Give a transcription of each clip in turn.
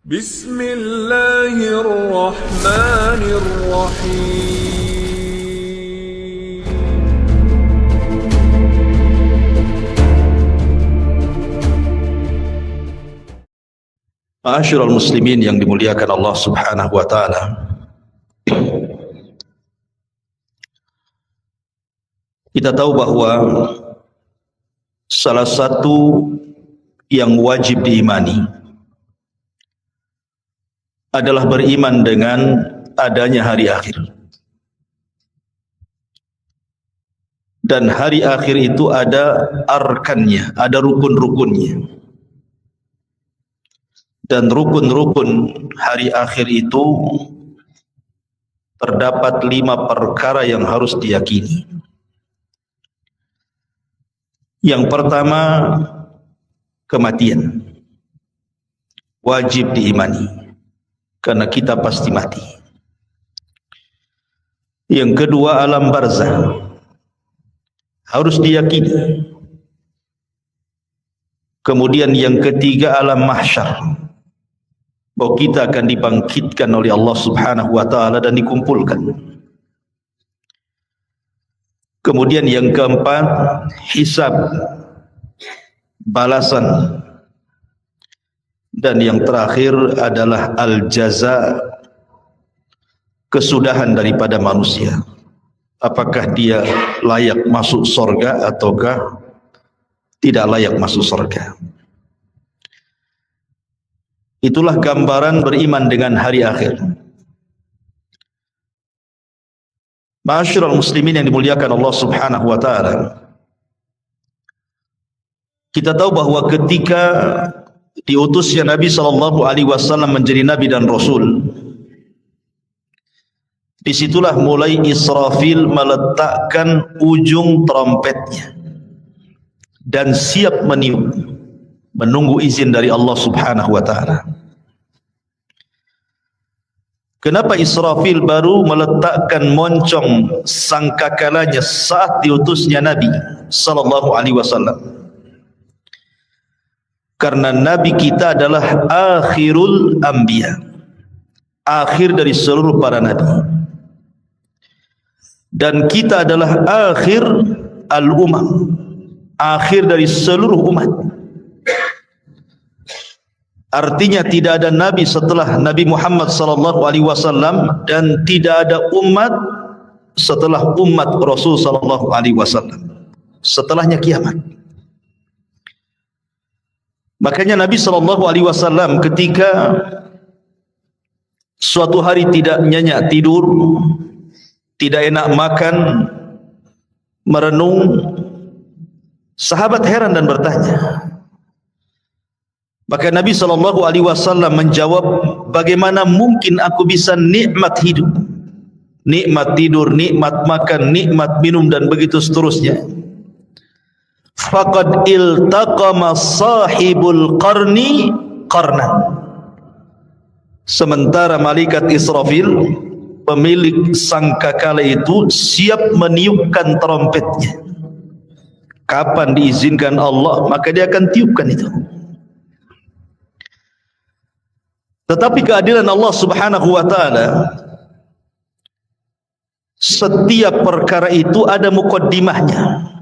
بسم الله الرحمن الرحيم Ma'asyiral muslimin yang dimuliakan Allah Subhanahu wa taala. Kita tahu bahwa salah satu yang wajib diimani adalah beriman dengan adanya hari akhir. Dan hari akhir itu ada arkannya, ada rukun-rukunnya. Dan rukun-rukun hari akhir itu terdapat 5 perkara yang harus diyakini. Yang pertama, kematian. Wajib diimani, karena kita pasti mati. Yang kedua, alam barzah. Harus diyakini. Kemudian yang ketiga, alam mahsyar. Bahwa kita akan dibangkitkan oleh Allah Subhanahu wa taala dan dikumpulkan. Kemudian yang keempat, hisab, balasan. Dan yang terakhir adalah al-jaza, kesudahan daripada manusia. Apakah dia layak masuk surga ataukah tidak layak masuk surga. Itulah gambaran beriman dengan hari akhir. Ma'asyiral muslimin yang dimuliakan Allah Subhanahu wa taala. Kita tahu bahwa ketika diutusnya Nabi sallallahu alaihi wasallam menjadi nabi dan rasul, disitulah mulai Israfil meletakkan ujung trompetnya dan siap meniup, menunggu izin dari Allah Subhanahu wa taala. Kenapa Israfil baru meletakkan moncong sangkakalanya saat diutusnya Nabi sallallahu alaihi wasallam? Karena Nabi kita adalah akhirul anbiya, akhir dari seluruh para nabi. Dan kita adalah akhir al-umam, akhir dari seluruh umat. Artinya tidak ada nabi setelah Nabi Muhammad sallallahu alaihi wasallam dan tidak ada umat setelah umat Rasul sallallahu alaihi wasallam. Setelahnya kiamat. Makanya Nabi sallallahu alaihi wasallam ketika suatu hari tidak nyenyak tidur, tidak enak makan, merenung, sahabat heran dan bertanya. Maka Nabi sallallahu alaihi wasallam menjawab, bagaimana mungkin aku bisa nikmat hidup, nikmat tidur, nikmat makan, nikmat minum dan begitu seterusnya. Faqad iltaqama sahibul qarni qarnan. Sementara malaikat Israfil, pemilik sangkakala itu, siap meniupkan trompetnya. Kapan diizinkan Allah, maka dia akan tiupkan itu. Tetapi keadilan Allah Subhanahu wa taala, setiap perkara itu ada muqaddimahnya.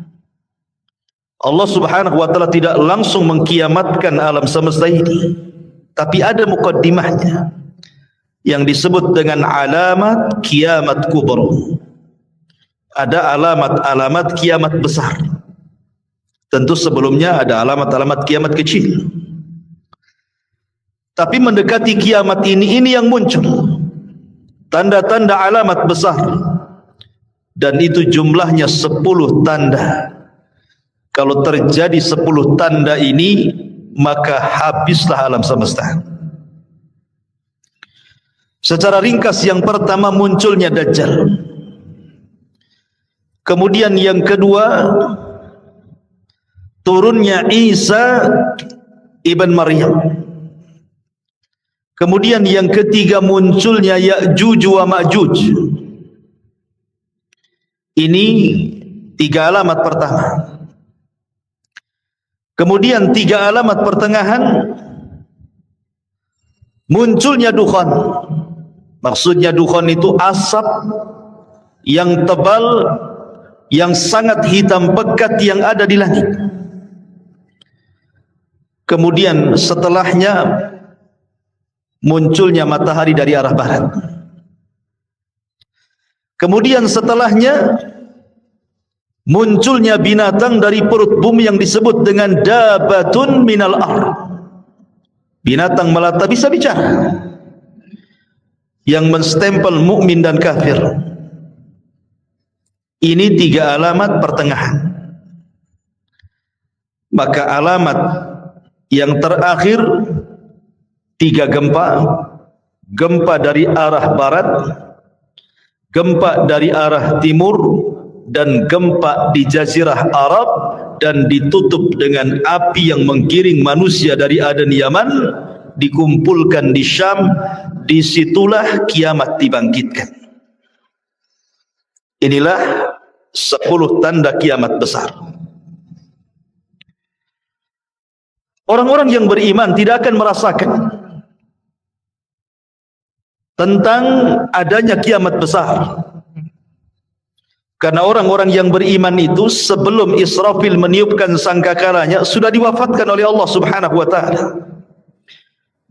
Allah Subhanahu wa taala tidak langsung mengkiamatkan alam semesta ini, tapi ada muqaddimahnya yang disebut dengan alamat kiamat kubra. Ada alamat-alamat kiamat besar. Tentu sebelumnya ada alamat-alamat kiamat kecil. Tapi mendekati kiamat ini yang muncul tanda-tanda alamat besar, dan itu jumlahnya 10 tanda. Kalau terjadi 10 tanda ini, maka habislah alam semesta. Secara ringkas, yang pertama munculnya Dajjal. Kemudian yang kedua, turunnya Isa ibn Maryam. Kemudian yang ketiga, munculnya Ya'juj wa Ma'juj. Ini 3 alamat pertama. Kemudian 3 alamat pertengahan, munculnya dukhan. Maksudnya dukhan itu asap yang tebal, yang sangat hitam pekat yang ada di langit. Kemudian setelahnya munculnya matahari dari arah barat. Kemudian setelahnya munculnya binatang dari perut bumi yang disebut dengan dabatun minal ard. Binatang melata bisa bicara, yang menstempel mukmin dan kafir. Ini 3 alamat pertengahan. Maka alamat yang terakhir 3 gempa. Gempa dari arah barat, gempa dari arah timur, dan gempa di Jazirah Arab, dan ditutup dengan api yang menggiring manusia dari Aden Yaman, dikumpulkan di Syam. Disitulah kiamat dibangkitkan. Inilah 10 tanda kiamat besar. Orang-orang yang beriman tidak akan merasakan tentang adanya kiamat besar, karena orang-orang yang beriman itu sebelum Israfil meniupkan sangkakalanya sudah diwafatkan oleh Allah Subhanahu wa ta'ala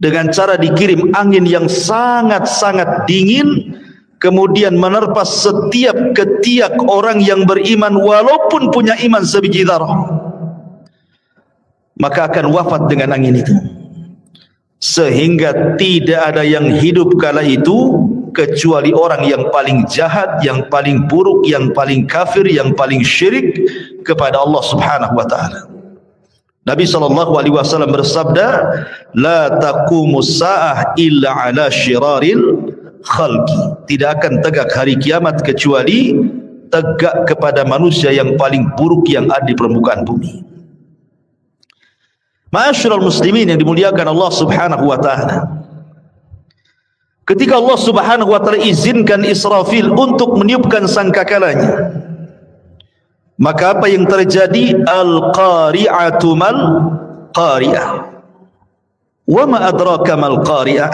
dengan cara dikirim angin yang sangat-sangat dingin, kemudian menerpa setiap ketiak orang yang beriman walaupun punya iman sebiji zarah, maka akan wafat dengan angin itu, sehingga tidak ada yang hidup kala itu kecuali orang yang paling jahat, yang paling buruk, yang paling kafir, yang paling syirik kepada Allah Subhanahu wa ta'ala. Nabi SAW bersabda, la taqumus sa'ah illa ala syiraril khalqi. Tidak akan tegak hari kiamat kecuali tegak kepada manusia yang paling buruk yang ada di permukaan bumi. Ma'asyiral muslimin yang dimuliakan Allah Subhanahu wa ta'ala, ketika Allah Subhanahu wa ta'ala izinkan Israfil untuk meniupkan sangkakalanya, maka apa yang terjadi? Al-qari'atu mal qari'ah. Wa ma adraka mal qari'ah?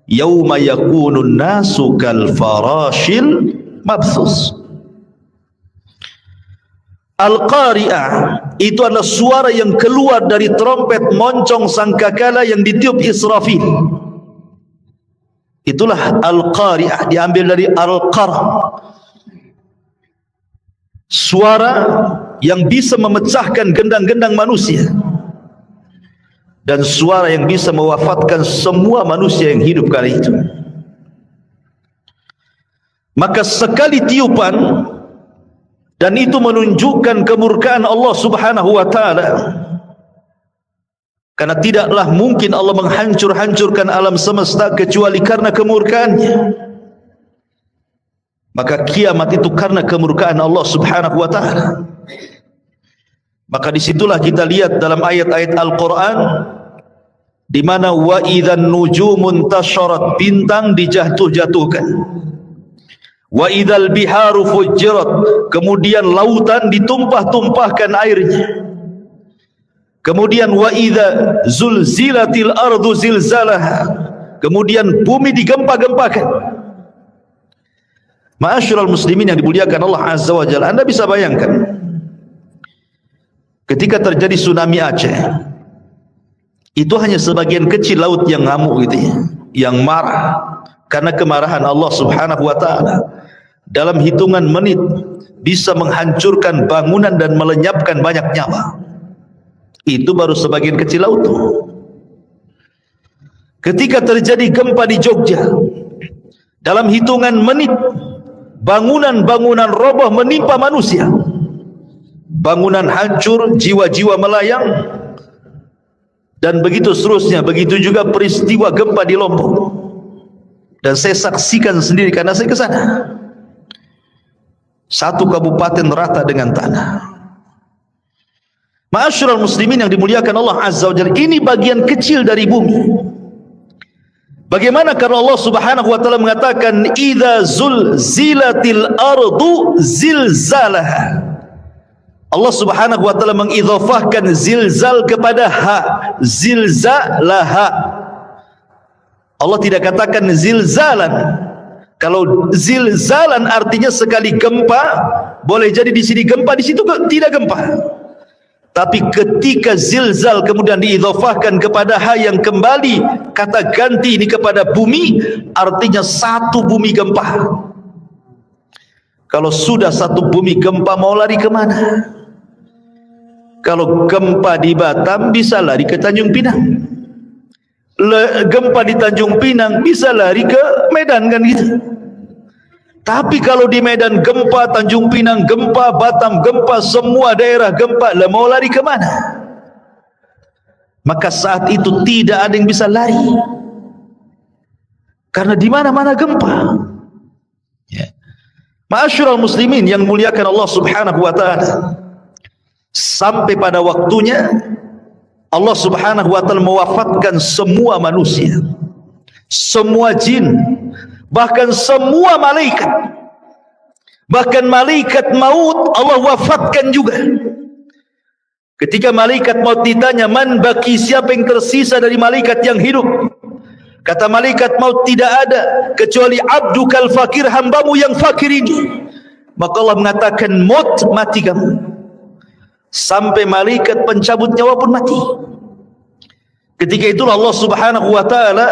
Yauma yakunun nasu kal farashil mabthus. Al-qari'ah itu adalah suara yang keluar dari trompet moncong sangkakala yang ditiup Israfil. Itulah al-qari'ah, diambil dari al-qar, suara yang bisa memecahkan gendang-gendang manusia, dan suara yang bisa mewafatkan semua manusia yang hidup kali itu. Maka sekali tiupan, dan itu menunjukkan kemurkaan Allah Subhanahu wa ta'ala, karena tidaklah mungkin Allah menghancur-hancurkan alam semesta kecuali karena kemurkaannya. Maka kiamat itu karena kemurkaan Allah Subhanahu wa ta'ala. Maka disitulah kita lihat dalam ayat-ayat Al-Quran, di mana wa idzan nujumun tasharat, bintang dijatuh-jatuhkan, wa idzal biharu fujirat, kemudian lautan ditumpah-tumpahkan airnya, kemudian wa idza zulzilatil ardu zilzalaha, kemudian bumi digempa-gempakan. Ma'asyiral muslimin yang dimuliakan Allah Azza wa Jalla, Anda bisa bayangkan ketika terjadi tsunami Aceh, itu hanya sebagian kecil laut yang ngamuk gitu ya, yang marah karena kemarahan Allah Subhanahu wa ta'ala. Dalam hitungan menit bisa menghancurkan bangunan dan melenyapkan banyak nyawa. Itu baru sebagian kecil laut. Ketika terjadi gempa di Jogja, dalam hitungan menit bangunan-bangunan roboh menimpa manusia, bangunan hancur, jiwa-jiwa melayang, dan begitu seterusnya. Begitu juga peristiwa gempa di Lombok, dan saya saksikan sendiri karena saya ke sana. Satu kabupaten rata dengan tanah. Ma'asyiral muslimin yang dimuliakan Allah Azza wa Jalla, ini bagian kecil dari bumi. Bagaimana karena Allah Subhanahu wa ta'ala mengatakan idza zulzilatil ardu zilzalaha. Allah Subhanahu wa ta'ala mengidhafahkan zilzal kepada ha, zilzalaha. Allah tidak katakan zilzalan. Kalau zilzalan artinya sekali gempa, boleh jadi di sini gempa, di situ tidak gempa. Tapi ketika zilzal kemudian diidhafahkan kepada ha yang kembali kata ganti ini kepada bumi, artinya satu bumi gempa. Kalau sudah satu bumi gempa, mau lari kemana? Kalau gempa di Batam bisa lari ke Tanjung Pinang, gempa di Tanjung Pinang bisa lari ke Medan, kan gitu. Tapi kalau di Medan gempa, Tanjung Pinang gempa, Batam gempa, semua daerah gempa, lah mau lari ke mana? Maka saat itu tidak ada yang bisa lari, karena di mana-mana gempa. Ya. Ma'asyiral muslimin yang muliakan Allah Subhanahu wa taala, sampai pada waktunya Allah Subhanahu wa taala mewafatkan semua manusia, semua jin, bahkan semua malaikat. Bahkan malaikat maut Allah wafatkan juga. Ketika malaikat maut ditanya, man baki, siapa yang tersisa dari malaikat yang hidup? Kata malaikat maut, tidak ada kecuali abdukal fakir, hambamu yang fakir ini. Maka Allah mengatakan, maut, mati kamu. Sampai malaikat pencabut nyawa pun mati. Ketika itulah Allah Subhanahu wa taala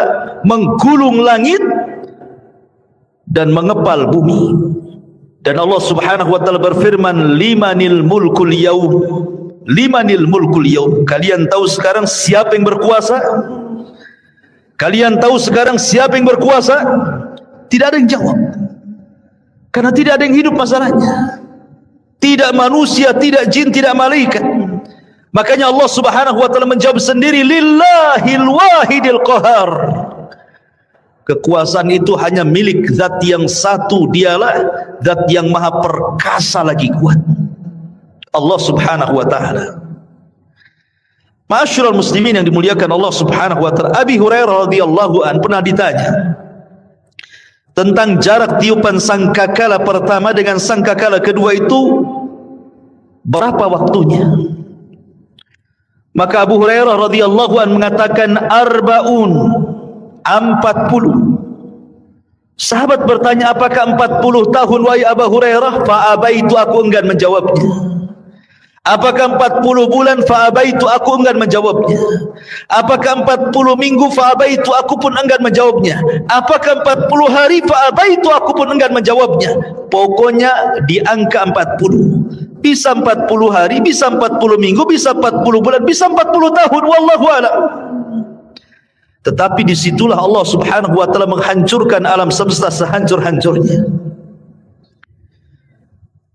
menggulung langit dan mengepal bumi. Dan Allah Subhanahu wa taala berfirman, limanil mulkul yaum, limanil mulkul yaum. Kalian tahu sekarang siapa yang berkuasa? Kalian tahu sekarang siapa yang berkuasa? Tidak ada yang jawab, karena tidak ada yang hidup masalahnya. Tidak manusia, tidak jin, tidak malaikat. Makanya Allah Subhanahu wa taala menjawab sendiri, lillahil wahidil qahar. Kekuasaan itu hanya milik zat yang satu, dialah zat yang maha perkasa lagi kuat, Allah Subhanahu wa taala. Ma'asyiral muslimin yang dimuliakan Allah Subhanahu wa taala, Abi Hurairah radhiyallahu an pernah ditanya tentang jarak tiupan sangkakala pertama dengan sangkakala kedua itu berapa waktunya. Maka Abu Hurairah radhiyallahu an mengatakan arba'un, 40. Sahabat bertanya, apakah 40 tahun wahai Abu Hurairah? Fa'abaitu, aku enggan menjawabnya. Apakah 40 bulan? Fa'abaitu, aku enggan menjawabnya. Apakah 40 minggu? Fa'abaitu, aku pun enggan menjawabnya. Apakah 40 hari? Fa'abaitu, aku pun enggan menjawabnya. Pokoknya di angka 40. Bisa 40 hari, bisa 40 minggu, bisa 40 bulan, bisa 40 tahun, wallahu a'lam. Tetapi disitulah Allah Subhanahu wa taala menghancurkan alam semesta sehancur-hancurnya.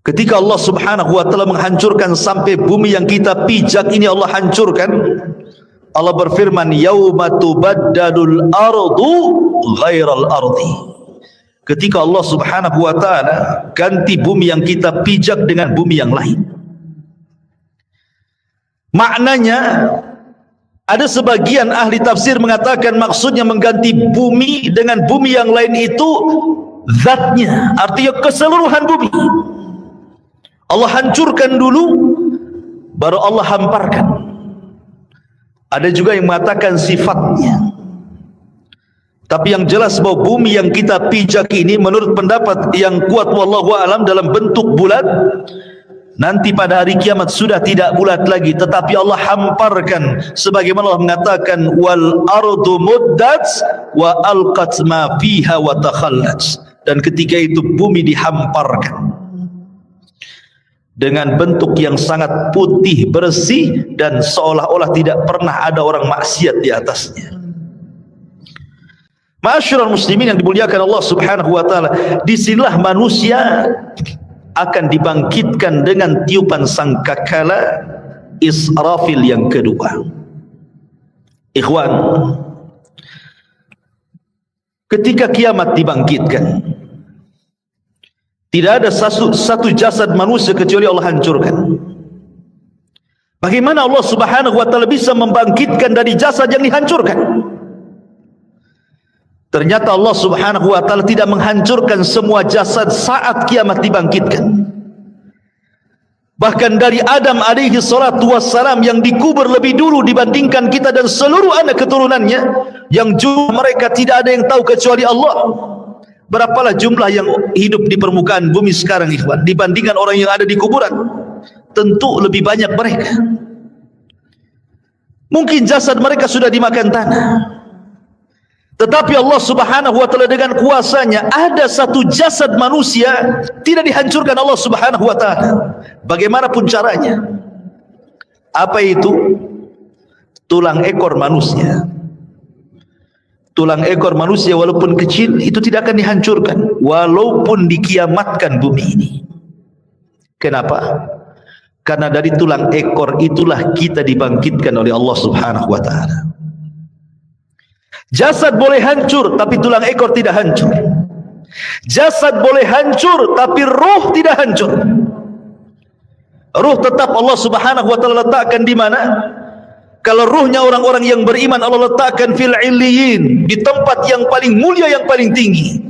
Ketika Allah Subhanahu wa taala menghancurkan sampai bumi yang kita pijak ini Allah hancurkan, Allah berfirman, yauma tubaddalul ardu ghairal ardi. Ketika Allah Subhanahu wa taala ganti bumi yang kita pijak dengan bumi yang lain. Maknanya, ada sebagian ahli tafsir mengatakan maksudnya mengganti bumi dengan bumi yang lain itu zatnya, artinya keseluruhan bumi. Allah hancurkan dulu, baru Allah hamparkan. Ada juga yang mengatakan sifatnya. Tapi yang jelas bahwa bumi yang kita pijak ini menurut pendapat yang kuat wallahu alam dalam bentuk bulat, nanti pada hari kiamat sudah tidak bulat lagi, tetapi Allah hamparkan sebagaimana Allah mengatakan wal ardu muddat wa alqat ma fiha wa takhallat. Dan ketika itu bumi dihamparkan dengan bentuk yang sangat putih bersih dan seolah-olah tidak pernah ada orang maksiat di atasnya. Ma'asyiral muslimin yang dimuliakan Allah Subhanahu wa taala, disinilah manusia akan dibangkitkan dengan tiupan sangkakala Israfil yang kedua. Ikhwan, ketika kiamat dibangkitkan, tidak ada satu jasad manusia kecuali Allah hancurkan. Bagaimana Allah Subhanahu wa taala bisa membangkitkan dari jasad yang dihancurkan? Ternyata Allah Subhanahu wa taala tidak menghancurkan semua jasad saat kiamat dibangkitkan. Bahkan dari Adam alaihi salatu wassalam yang dikubur lebih dulu dibandingkan kita dan seluruh anak keturunannya, yang jumlah mereka tidak ada yang tahu kecuali Allah. Berapalah jumlah yang hidup di permukaan bumi sekarang, ikhwan, dibandingkan orang yang ada di kuburan? Tentu lebih banyak mereka. Mungkin jasad mereka sudah dimakan tanah, tetapi Allah subhanahu wa ta'ala dengan kuasanya, ada satu jasad manusia tidak dihancurkan Allah subhanahu wa ta'ala, bagaimanapun caranya. Apa itu? Tulang ekor manusia. Tulang ekor manusia walaupun kecil itu tidak akan dihancurkan walaupun dikiamatkan bumi ini. Kenapa? Karena dari tulang ekor itulah kita dibangkitkan oleh Allah subhanahu wa ta'ala. Jasad boleh hancur tapi tulang ekor tidak hancur. Jasad boleh hancur tapi ruh tidak hancur. Ruh tetap Allah subhanahu wa ta'ala letakkan di mana? Kalau ruhnya orang-orang yang beriman Allah letakkan fil illiyin, di tempat yang paling mulia, yang paling tinggi.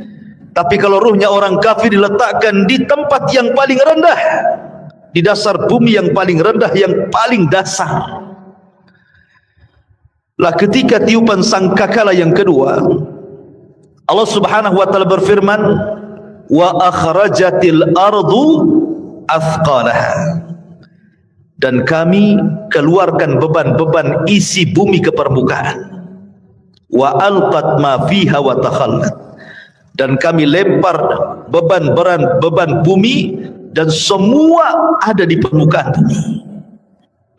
Tapi kalau ruhnya orang kafir diletakkan di tempat yang paling rendah, di dasar bumi yang paling rendah, yang paling dasar. Lah ketika tiupan sangkakala yang kedua, Allah subhanahu wa ta'ala berfirman, wa akhrajatil ardu athqalaha, dan kami keluarkan beban-beban isi bumi ke permukaan. Wa alqat ma fiha wa takhallat, dan kami lempar beban bumi dan semua ada di permukaan bumi.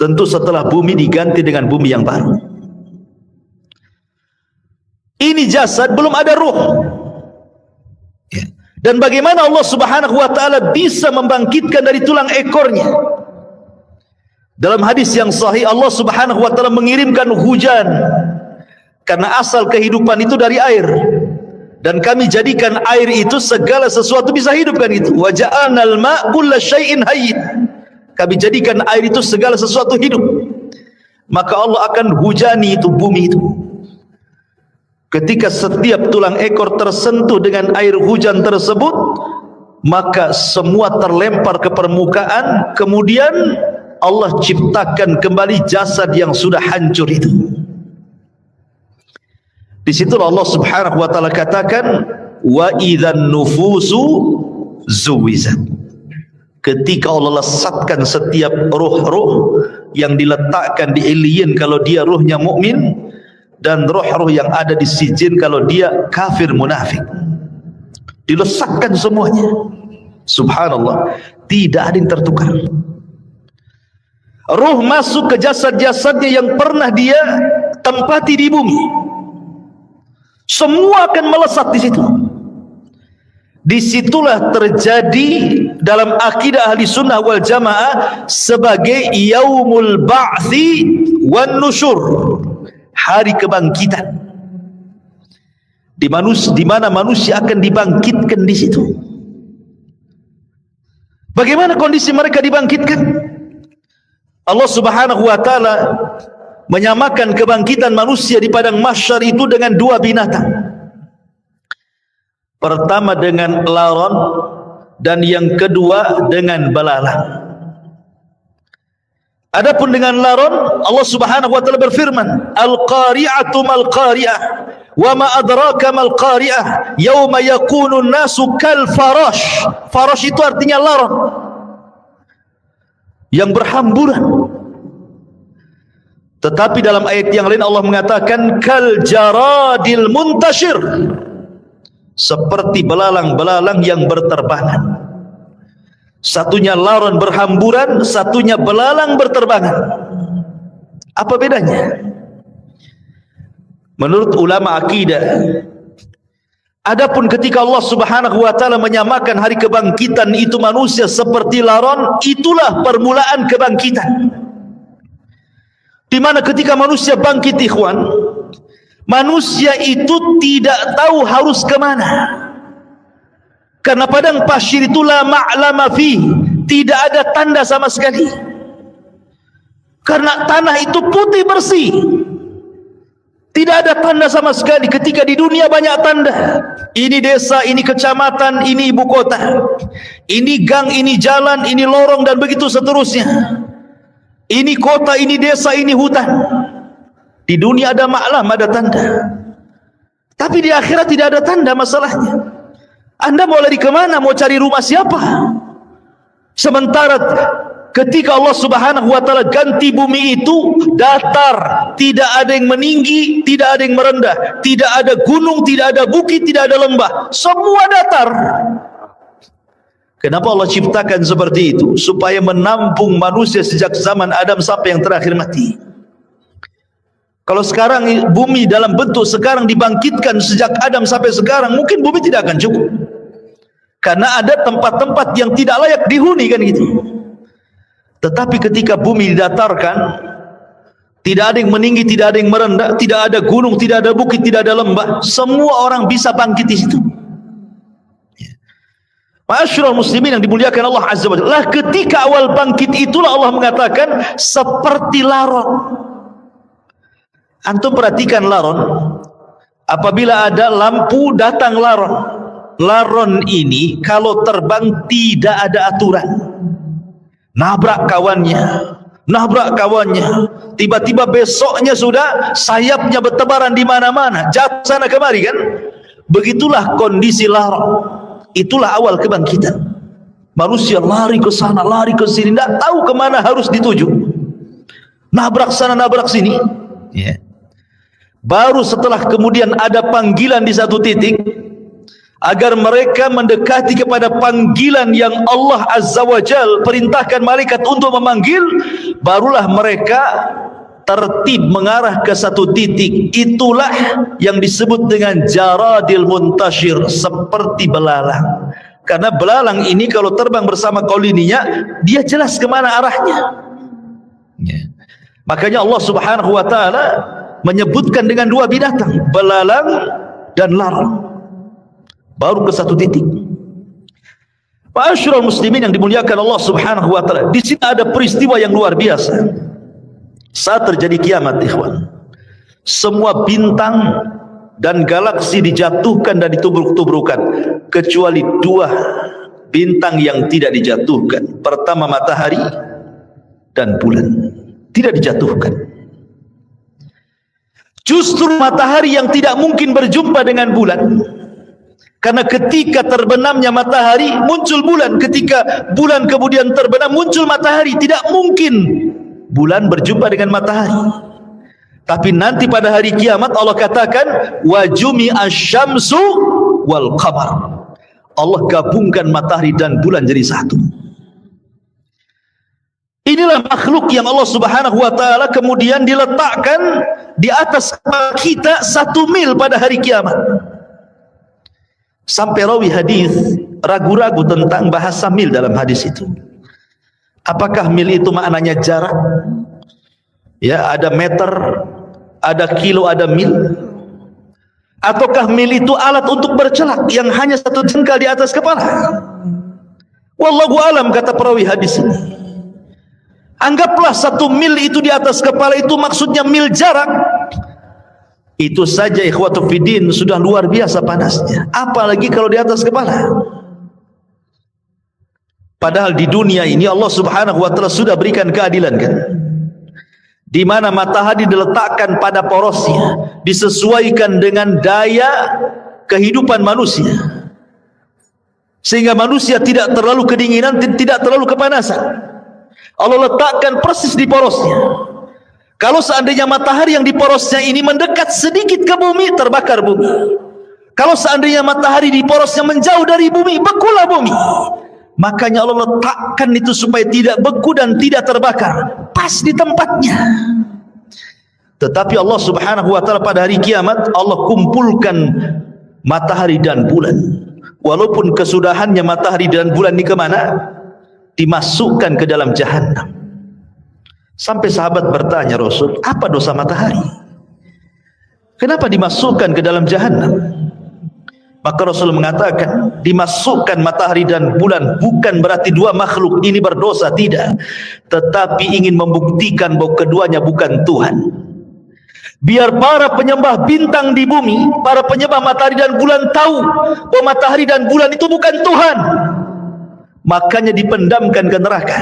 Tentu setelah bumi diganti dengan bumi yang baru. Ini jasad, belum ada ruh. Dan bagaimana Allah subhanahu wa ta'ala bisa membangkitkan dari tulang ekornya? Dalam hadis yang sahih, Allah subhanahu wa ta'ala mengirimkan hujan, karena asal kehidupan itu dari air, dan kami jadikan air itu segala sesuatu bisa hidup, kan itu. Wa ja'alnal ma' kulla syai'in hayyin, kami jadikan air itu segala sesuatu hidup. Maka Allah akan hujani itu bumi itu. Ketika setiap tulang ekor tersentuh dengan air hujan tersebut, maka semua terlempar ke permukaan. Kemudian Allah ciptakan kembali jasad yang sudah hancur itu. Di situ Allah subhanahu wa ta'ala katakan, wa idzan nufusu zuwizat, ketika Allah lesatkan setiap ruh-ruh yang diletakkan di illiyin kalau dia ruhnya mukmin, dan roh-roh yang ada di sijin kalau dia kafir munafik, dilesatkan semuanya. Subhanallah, tidak ada yang tertukar. Ruh masuk ke jasad-jasadnya yang pernah dia tempati di bumi, semua akan melesat di situ. Disitulah terjadi dalam akidah ahli sunnah wal jamaah sebagai yaumul ba'thi wan nusyur, hari kebangkitan, di mana manusia akan dibangkitkan di situ. Bagaimana kondisi mereka dibangkitkan? Allah subhanahu wa ta'ala menyamakan kebangkitan manusia di padang mahsyar itu dengan dua binatang. Pertama dengan laron, dan yang kedua dengan belalang. Adapun dengan laron, Allah subhanahu wa ta'ala berfirman, al-qari'atu mal-qari'ah, wa ma adraka mal-qari'ah, yawma yakunu nasu kal farash. Farash itu artinya laron yang berhamburan. Tetapi dalam ayat yang lain Allah mengatakan kal jaradil muntashir, seperti belalang-belalang yang berterbangan. Satunya laron berhamburan, satunya belalang berterbangan. Apa bedanya? Menurut ulama akidah, adapun ketika Allah subhanahu wa ta'ala menyamakan hari kebangkitan itu manusia seperti laron, itulah permulaan kebangkitan. Di mana ketika manusia bangkit, ikhwan, manusia itu tidak tahu harus kemana. Karena padang pasir itu la ma'lama fi, tidak ada tanda sama sekali. Karena tanah itu putih bersih, tidak ada tanda sama sekali. Ketika di dunia banyak tanda, ini desa, ini kecamatan, ini ibu kota. Ini gang, ini jalan, ini lorong, dan begitu seterusnya. Ini kota, ini desa, ini hutan. Di dunia ada maklam, ada tanda. Tapi di akhirat tidak ada tanda masalahnya. Anda mau lari kemana? Mau cari rumah siapa? Sementara ketika Allah Subhanahu wa ta'ala ganti bumi itu datar, tidak ada yang meninggi, tidak ada yang merendah, tidak ada gunung, tidak ada bukit, tidak ada lembah, semua datar. Kenapa Allah ciptakan seperti itu? Supaya menampung manusia sejak zaman Adam sampai yang terakhir mati. Kalau sekarang bumi dalam bentuk sekarang dibangkitkan sejak Adam sampai sekarang, mungkin bumi tidak akan cukup. Karena ada tempat-tempat yang tidak layak dihuni, kan gitu. Tetapi ketika bumi didatarkan, tidak ada yang meninggi, tidak ada yang merendah, tidak ada gunung, tidak ada bukit, tidak ada lembah, semua orang bisa bangkit di situ. Ma'asyiral muslimin yang dimuliakan Allah Azza wa Jalla, ketika awal bangkit itulah Allah mengatakan seperti laron. Antum perhatikan laron, apabila ada lampu datang laron. Laron ini kalau terbang tidak ada aturan. Nabrak kawannya, tiba-tiba besoknya sudah sayapnya bertebaran di mana-mana, jatuh sana kemari, kan? Begitulah kondisi laron. Itulah awal kebangkitan. Manusia lari ke sana, lari ke sini, tidak tahu kemana harus dituju. Nabrak sana, nabrak sini. Ya. Baru setelah kemudian ada panggilan di satu titik, agar mereka mendekati kepada panggilan yang Allah Azza wa Jal perintahkan malaikat untuk memanggil, barulah mereka tertib mengarah ke satu titik. Itulah yang disebut dengan jaradil muntashir, seperti belalang. Karena belalang ini kalau terbang bersama koloninya, dia jelas kemana arahnya. Ya. Makanya Allah Subhanahu wa ta'ala menyebutkan dengan dua binatang, belalang dan laron, baru ke satu titik. Ma'asyiral muslimin yang dimuliakan Allah Subhanahu wa ta'ala, di sini ada peristiwa yang luar biasa. Saat terjadi kiamat, ikhwan, semua bintang dan galaksi dijatuhkan dan ditubruk-tubrukan, kecuali dua bintang yang tidak dijatuhkan. Pertama matahari dan bulan tidak dijatuhkan. Justru matahari yang tidak mungkin berjumpa dengan bulan. Karena ketika terbenamnya matahari muncul bulan, ketika bulan kemudian terbenam muncul matahari. Tidak mungkin bulan berjumpa dengan matahari. Tapi nanti pada hari kiamat Allah katakan wa jumi'asy syamsu wal qamar. Allah gabungkan matahari dan bulan jadi satu. Inilah makhluk yang Allah Subhanahu wa ta'ala kemudian diletakkan di atas kepala kita 1 mil pada hari kiamat. Sampai rawi hadis ragu-ragu tentang bahasa mil dalam hadis itu. Apakah mil itu maknanya jarak? Ya, ada meter, ada kilo, ada mil. Ataukah mil itu alat untuk bercelak yang hanya 1 jengkal di atas kepala? Wallahu alam, kata perawi hadis ini. Anggaplah 1 mil itu di atas kepala itu maksudnya mil jarak. Itu saja ikhwatu fiddin sudah luar biasa panasnya. Apalagi kalau di atas kepala. Padahal di dunia ini Allah Subhanahu wa ta'ala sudah berikan keadilan, kan? Di mana matahari diletakkan pada porosnya, disesuaikan dengan daya kehidupan manusia. Sehingga manusia tidak terlalu kedinginan, tidak terlalu kepanasan. Allah letakkan persis di porosnya. Kalau seandainya matahari yang di porosnya ini mendekat sedikit ke bumi, terbakar bumi. Kalau seandainya matahari di porosnya menjauh dari bumi, bekulah bumi. Makanya Allah letakkan itu supaya tidak beku dan tidak terbakar, pas di tempatnya. Tetapi Allah Subhanahu wa ta'ala pada hari kiamat Allah kumpulkan matahari dan bulan. Walaupun kesudahannya matahari dan bulan ini kemana? Dimasukkan ke dalam jahannam. Sampai sahabat bertanya, Rasul, apa dosa matahari? Kenapa dimasukkan ke dalam jahannam? Maka Rasul mengatakan, dimasukkan matahari dan bulan bukan berarti dua makhluk ini berdosa, tidak. Tetapi ingin membuktikan bahwa keduanya bukan Tuhan. Biar para penyembah bintang di bumi, para penyembah matahari dan bulan tahu bahwa matahari dan bulan itu bukan Tuhan. makanya dipendamkan ke neraka.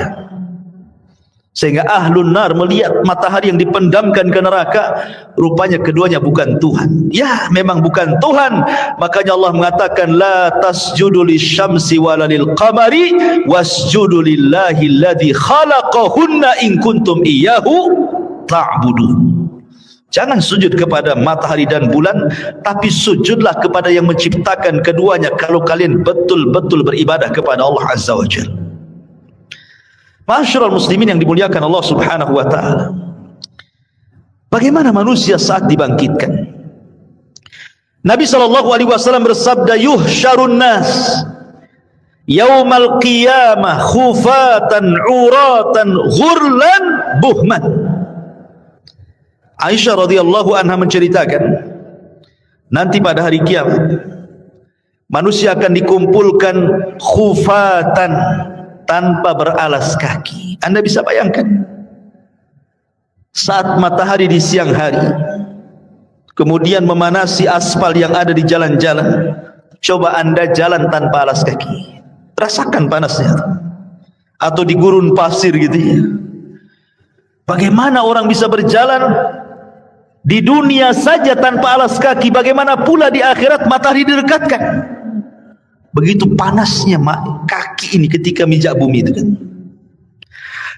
Sehingga ahlun nar melihat matahari yang dipendamkan ke neraka, rupanya keduanya bukan Tuhan. Ya, memang bukan Tuhan. Makanya Allah mengatakan la tasjudu lisyamsi wala lilqamari wasjudu lillahi alladzi khalaqahunna in kuntum iyyahu ta'budun. Jangan sujud kepada matahari dan bulan, tapi sujudlah kepada yang menciptakan keduanya kalau kalian betul-betul beribadah kepada Allah Azza wa Jalla. Ma'asyiral muslimin yang dimuliakan Allah Subhanahu wa taala. Bagaimana manusia saat dibangkitkan? Nabi sallallahu alaihi wasallam bersabda, yuhsyarun nas yaumal qiyamah khufatan uratan ghurlan buhman. Aisyah radhiyallahu anha menceritakan, nanti pada hari kiamat manusia akan dikumpulkan khufatan, tanpa beralas kaki. Anda bisa bayangkan saat matahari di siang hari kemudian memanasi aspal yang ada di jalan-jalan. Coba Anda jalan tanpa alas kaki, rasakan panasnya. Atau di gurun pasir gitu ya. Bagaimana orang bisa berjalan di dunia saja tanpa alas kaki, bagaimana pula di akhirat matahari didekatkan. Begitu panasnya kaki ini ketika mijak bumi itu kan.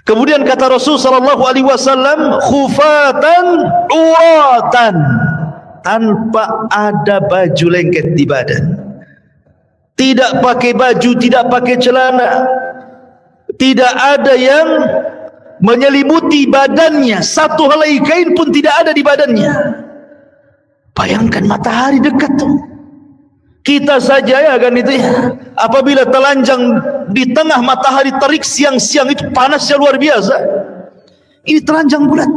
Kemudian kata Rasul sallallahu alaihi wasallam, khufatan uratan, tanpa ada baju lengket di badan. Tidak pakai baju, tidak pakai celana. Tidak ada yang menyelimuti badannya, satu helai kain pun tidak ada di badannya. Bayangkan matahari dekat tuh. Kita saja ya kan itu ya, apabila telanjang di tengah matahari terik siang-siang itu panasnya luar biasa. Ini telanjang bulat.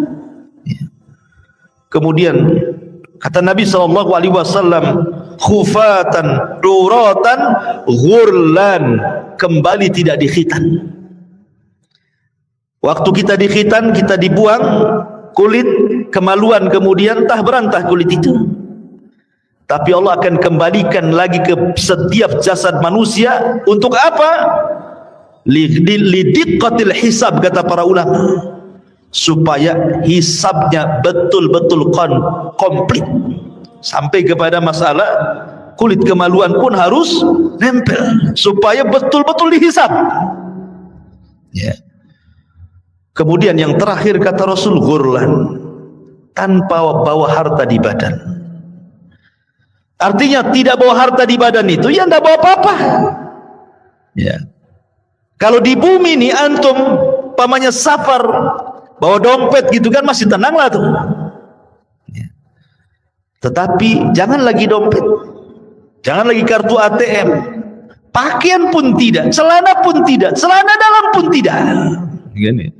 Kemudian kata Nabi sallallahu alaihi wasallam, khufatan uratan ghurlan, kembali tidak dikhitan. Waktu kita dikhitan, kita dibuang kulit, kemaluan kemudian entah berantah kulit itu. Tapi Allah akan kembalikan lagi ke setiap jasad manusia. Untuk apa? Lidiqqatil hisab, kata para ulama, supaya hisabnya betul-betul komplit. Sampai kepada masalah kulit kemaluan pun harus nempel, supaya betul-betul dihisab ya. Kemudian yang terakhir kata Rasul, ghurlan, tanpa bawa harta di badan. Artinya tidak bawa harta di badan itu ya tidak bawa apa-apa ya. Kalau di bumi ini antum pamannya safar bawa dompet gitu kan masih tenang lah tuh ya. Tetapi jangan lagi dompet, jangan lagi kartu ATM, pakaian pun tidak, celana pun tidak, celana dalam pun tidak gini.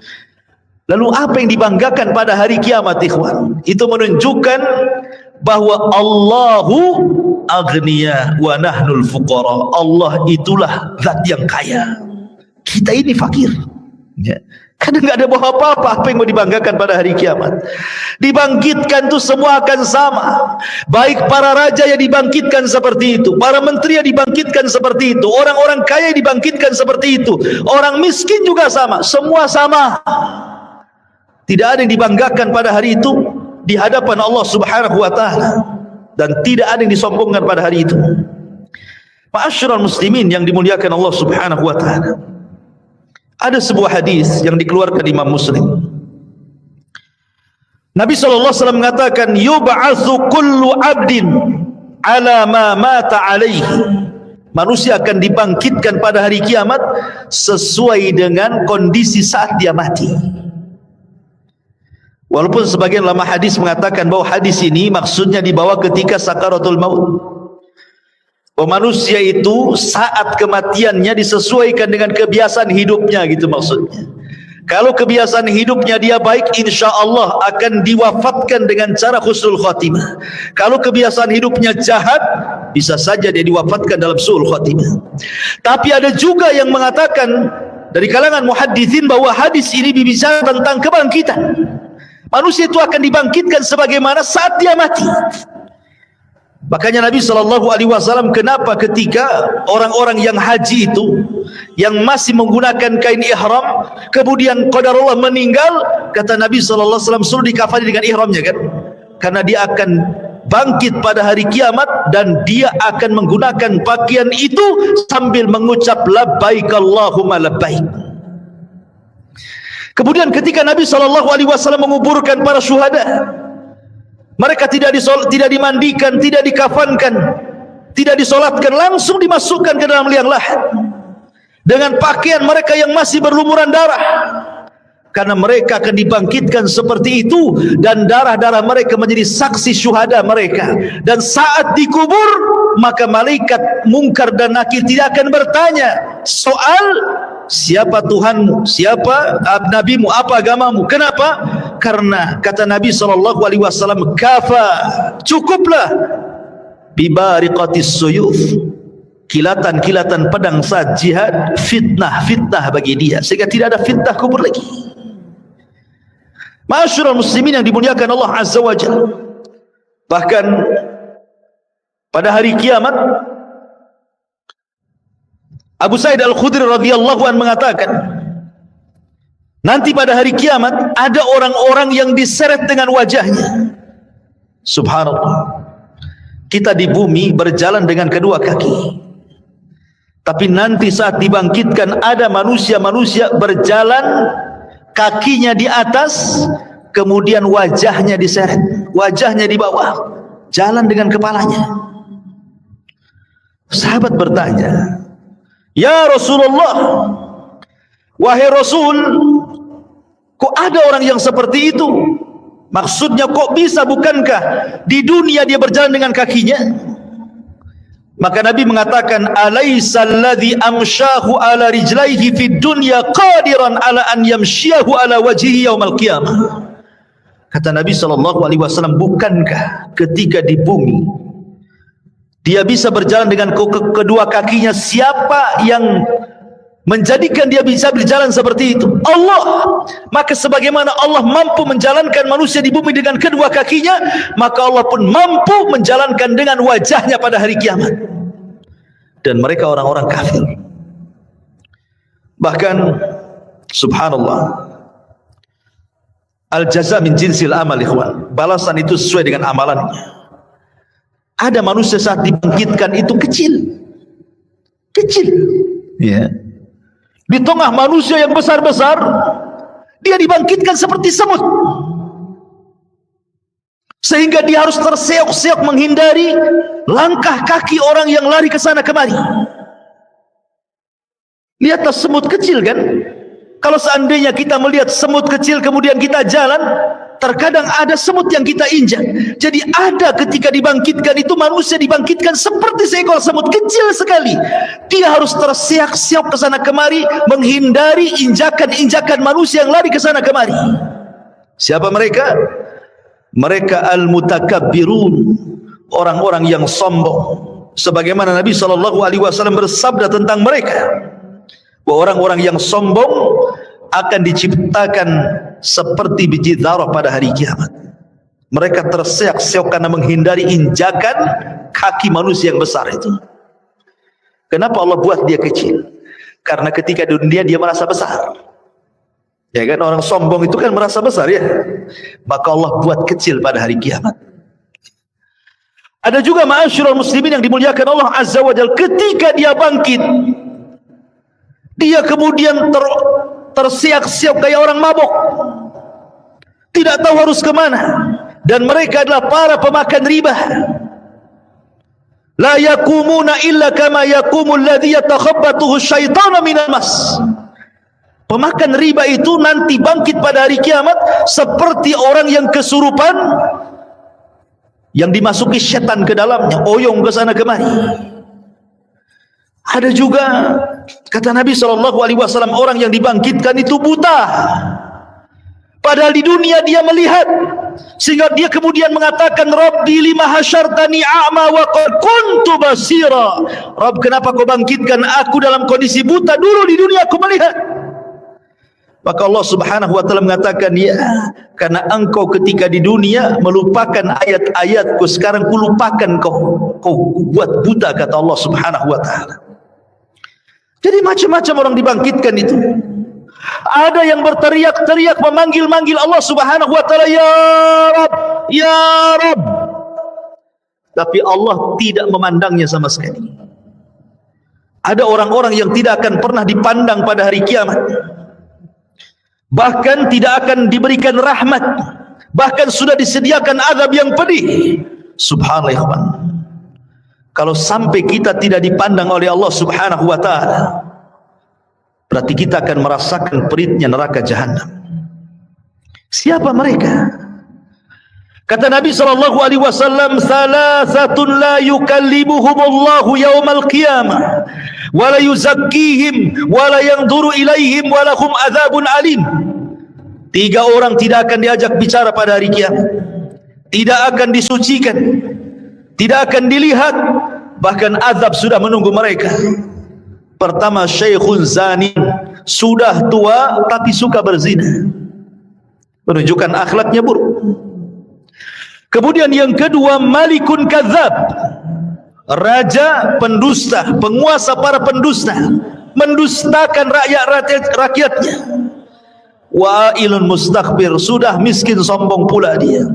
Lalu apa yang dibanggakan pada hari kiamat ikhwan? Itu menunjukkan bahwa Allahu aghniya wa nahnul fuqara. Allah itulah zat yang kaya, kita ini fakir ya. Kadang nggak ada bawa apa-apa. Apa yang mau dibanggakan pada hari kiamat? Dibangkitkan tuh semua akan sama. Baik para raja yang dibangkitkan seperti itu, para menteri yang dibangkitkan seperti itu, orang-orang kaya yang dibangkitkan seperti itu, orang miskin juga sama, semua sama. Tidak ada yang dibanggakan pada hari itu di hadapan Allah Subhanahu wa taala, dan tidak ada yang disombongkan pada hari itu. Ma'asyiral muslimin yang dimuliakan Allah Subhanahu wa taala. Ada sebuah hadis yang dikeluarkan Imam Muslim. Nabi sallallahu alaihi wasallam mengatakan, yub'atsu kullu 'abdin 'ala ma mata 'alaihi. Manusia akan dibangkitkan pada hari kiamat sesuai dengan kondisi saat dia mati. Walaupun sebagian ulama hadis mengatakan bahwa hadis ini maksudnya dibawa ketika sakaratul maut. Bahwa manusia itu saat kematiannya disesuaikan dengan kebiasaan hidupnya, gitu maksudnya. Kalau kebiasaan hidupnya dia baik, insya Allah akan diwafatkan dengan cara husnul khatimah. Kalau kebiasaan hidupnya jahat, bisa saja dia diwafatkan dalam su'ul khatimah. Tapi ada juga yang mengatakan dari kalangan muhadditsin bahwa hadis ini berbicara tentang kebangkitan. Manusia itu akan dibangkitkan sebagaimana saat dia mati. Makanya Nabi SAW, kenapa ketika orang-orang yang haji itu, yang masih menggunakan kain ihram, kemudian qadarullah meninggal, kata Nabi SAW suruh dikafani dengan ihramnya kan, karena dia akan bangkit pada hari kiamat dan dia akan menggunakan pakaian itu sambil mengucap labbaik Allahumma labbaik. Kemudian ketika Nabi SAW menguburkan para syuhada, mereka tidak dimandikan, tidak dikafankan, tidak disolatkan, langsung dimasukkan ke dalam liang lahat dengan pakaian mereka yang masih berlumuran darah, karena mereka akan dibangkitkan seperti itu dan darah-darah mereka menjadi saksi syuhada mereka. Dan saat dikubur, maka malaikat Munkar dan Nakir tidak akan bertanya soal siapa Tuhanmu, siapa nabimu, apa agamamu. Kenapa? Karena kata Nabi SAW, kafa, cukuplah bibariqatis suyuf, kilatan-kilatan pedang saat jihad, fitnah bagi dia, sehingga tidak ada fitnah kubur lagi. Ma'asyiral muslimin yang dimuliakan Allah Azza wa Jalla, bahkan pada hari kiamat Abu Sa'id Al-Khudri radhiyallahu anhu mengatakan, nanti pada hari kiamat ada orang-orang yang diseret dengan wajahnya. Subhanallah, kita di bumi berjalan dengan kedua kaki, tapi nanti saat dibangkitkan ada manusia-manusia berjalan kakinya di atas, kemudian wajahnya diseret, wajahnya di bawah, jalan dengan kepalanya. Sahabat bertanya, ya Rasulullah, wahai Rasul, kok ada orang yang seperti itu? Maksudnya kok bisa, bukankah di dunia dia berjalan dengan kakinya? Maka Nabi mengatakan, alaysa alladhi amshahu ala rijlaihi fid dunya qadiran ala an yamshiyahu ala wajhihi yaumal qiyamah. Kata Nabi SAW, bukankah ketika di bumi dia bisa berjalan dengan kedua kakinya? Siapa yang menjadikan dia bisa berjalan seperti itu? Allah. Maka sebagaimana Allah mampu menjalankan manusia di bumi dengan kedua kakinya, maka Allah pun mampu menjalankan dengan wajahnya pada hari kiamat. Dan mereka orang-orang kafir. Bahkan subhanallah, al-jaza min jinsil amal ikhwan, balasan itu sesuai dengan amalannya. Ada manusia saat dibangkitkan itu kecil, ya. Di tengah manusia yang besar-besar, dia dibangkitkan seperti semut, sehingga dia harus terseok-seok menghindari langkah kaki orang yang lari ke sana kemari. Lihatlah semut kecil kan. Kalau seandainya kita melihat semut kecil kemudian kita jalan, terkadang ada semut yang kita injak. Jadi ada ketika dibangkitkan itu, manusia dibangkitkan seperti seekor semut kecil sekali. Dia harus terseok-seok ke sana kemari menghindari injakan-injakan manusia yang lari ke sana kemari. Siapa mereka? Mereka al-mutakabbirun, orang-orang yang sombong. Sebagaimana Nabi SAW bersabda tentang mereka, bahwa orang-orang yang sombong akan diciptakan seperti biji zarah pada hari kiamat. Mereka terseok-seok karena menghindari injakan kaki manusia yang besar itu. Kenapa Allah buat dia kecil? Karena ketika di dunia dia merasa besar. Ya kan, orang sombong itu kan merasa besar ya. Maka Allah buat kecil pada hari kiamat. Ada juga ma'asyiral muslimin yang dimuliakan Allah Azza wa Jalla, ketika dia bangkit, dia kemudian tersiak-siak kayak orang mabuk, tidak tahu harus kemana. Dan mereka adalah para pemakan riba. La yakumuna illa kama yakumul ladzi yatakhabbathu syaitanu minal mas. Pemakan riba itu nanti bangkit pada hari kiamat seperti orang yang kesurupan, yang dimasuki setan ke dalamnya, oyong ke sana kemari. Ada juga kata Nabi SAW, orang yang dibangkitkan itu buta, padahal di dunia dia melihat, sehingga dia kemudian mengatakan, Rabbi lima hasyartani a'ma wa qad kuntu basira. Rabb, kenapa kau bangkitkan aku dalam kondisi buta? Dulu di dunia aku melihat. Maka Allah Subhanahu wa taala mengatakan, ya, karena engkau ketika di dunia melupakan ayat-ayatku, sekarang kulupakan kau buat buta, kata Allah Subhanahu wa taala. Jadi macam-macam orang dibangkitkan itu. Ada yang berteriak-teriak memanggil-manggil Allah Subhanahu wa taala, ya Rabb, ya Rabb. Tapi Allah tidak memandangnya sama sekali. Ada orang-orang yang tidak akan pernah dipandang pada hari kiamat. Bahkan tidak akan diberikan rahmat. Bahkan sudah disediakan azab yang pedih. Subhanallah ya ikhwan. Kalau sampai kita tidak dipandang oleh Allah Subhanahu wa taala, berarti kita akan merasakan peritnya neraka jahanam. Siapa mereka? Kata Nabi SAW, salasatun la yukallimuhumullahu yawmal qiyamah wa la yuzakkihim wa la yanzuru ilaihim wa lahum adzabun alim. 3 orang tidak akan diajak bicara pada hari kiamat, tidak akan disucikan, tidak akan dilihat, bahkan azab sudah menunggu mereka. Pertama, syekhun zani, sudah tua tapi suka berzina, menunjukkan akhlaknya buruk. Kemudian yang kedua, malikun kadzab, raja pendusta, penguasa para pendusta, mendustakan rakyatnya. Wa'ilun mustakbir, sudah miskin sombong pula dia.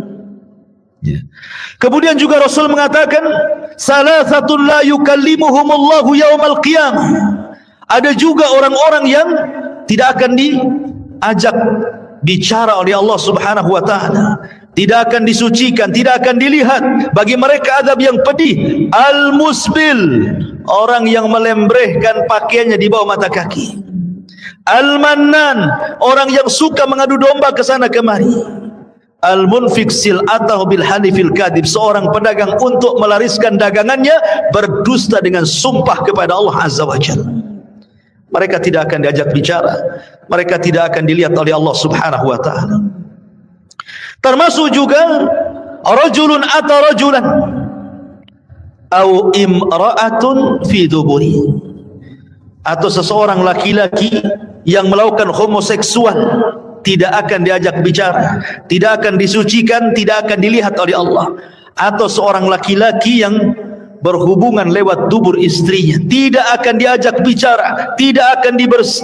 Kemudian juga Rasul mengatakan, salasatun la yukallimuhumullahu yaumal qiyamah. Ada juga orang-orang yang tidak akan diajak bicara oleh Allah Subhanahu wa taala, tidak akan disucikan, tidak akan dilihat. Bagi mereka azab yang pedih. Al-musbil, orang yang melembrehkan pakaiannya di bawah mata kaki. Al-mannan, orang yang suka mengadu domba ke sana kemari. Al-munfik sil'atahu bil halifil kadhib, seorang pedagang untuk melariskan dagangannya berdusta dengan sumpah kepada Allah Azza wa Jalla. Mereka tidak akan diajak bicara, mereka tidak akan dilihat oleh Allah Subhanahu wa taala. Termasuk juga rajulun ata rajulan au imra'atun fi duburi, atau seseorang laki-laki yang melakukan homoseksual, tidak akan diajak bicara, tidak akan disucikan, tidak akan dilihat oleh Allah. Atau seorang laki-laki yang berhubungan lewat dubur istrinya, tidak akan diajak bicara, tidak akan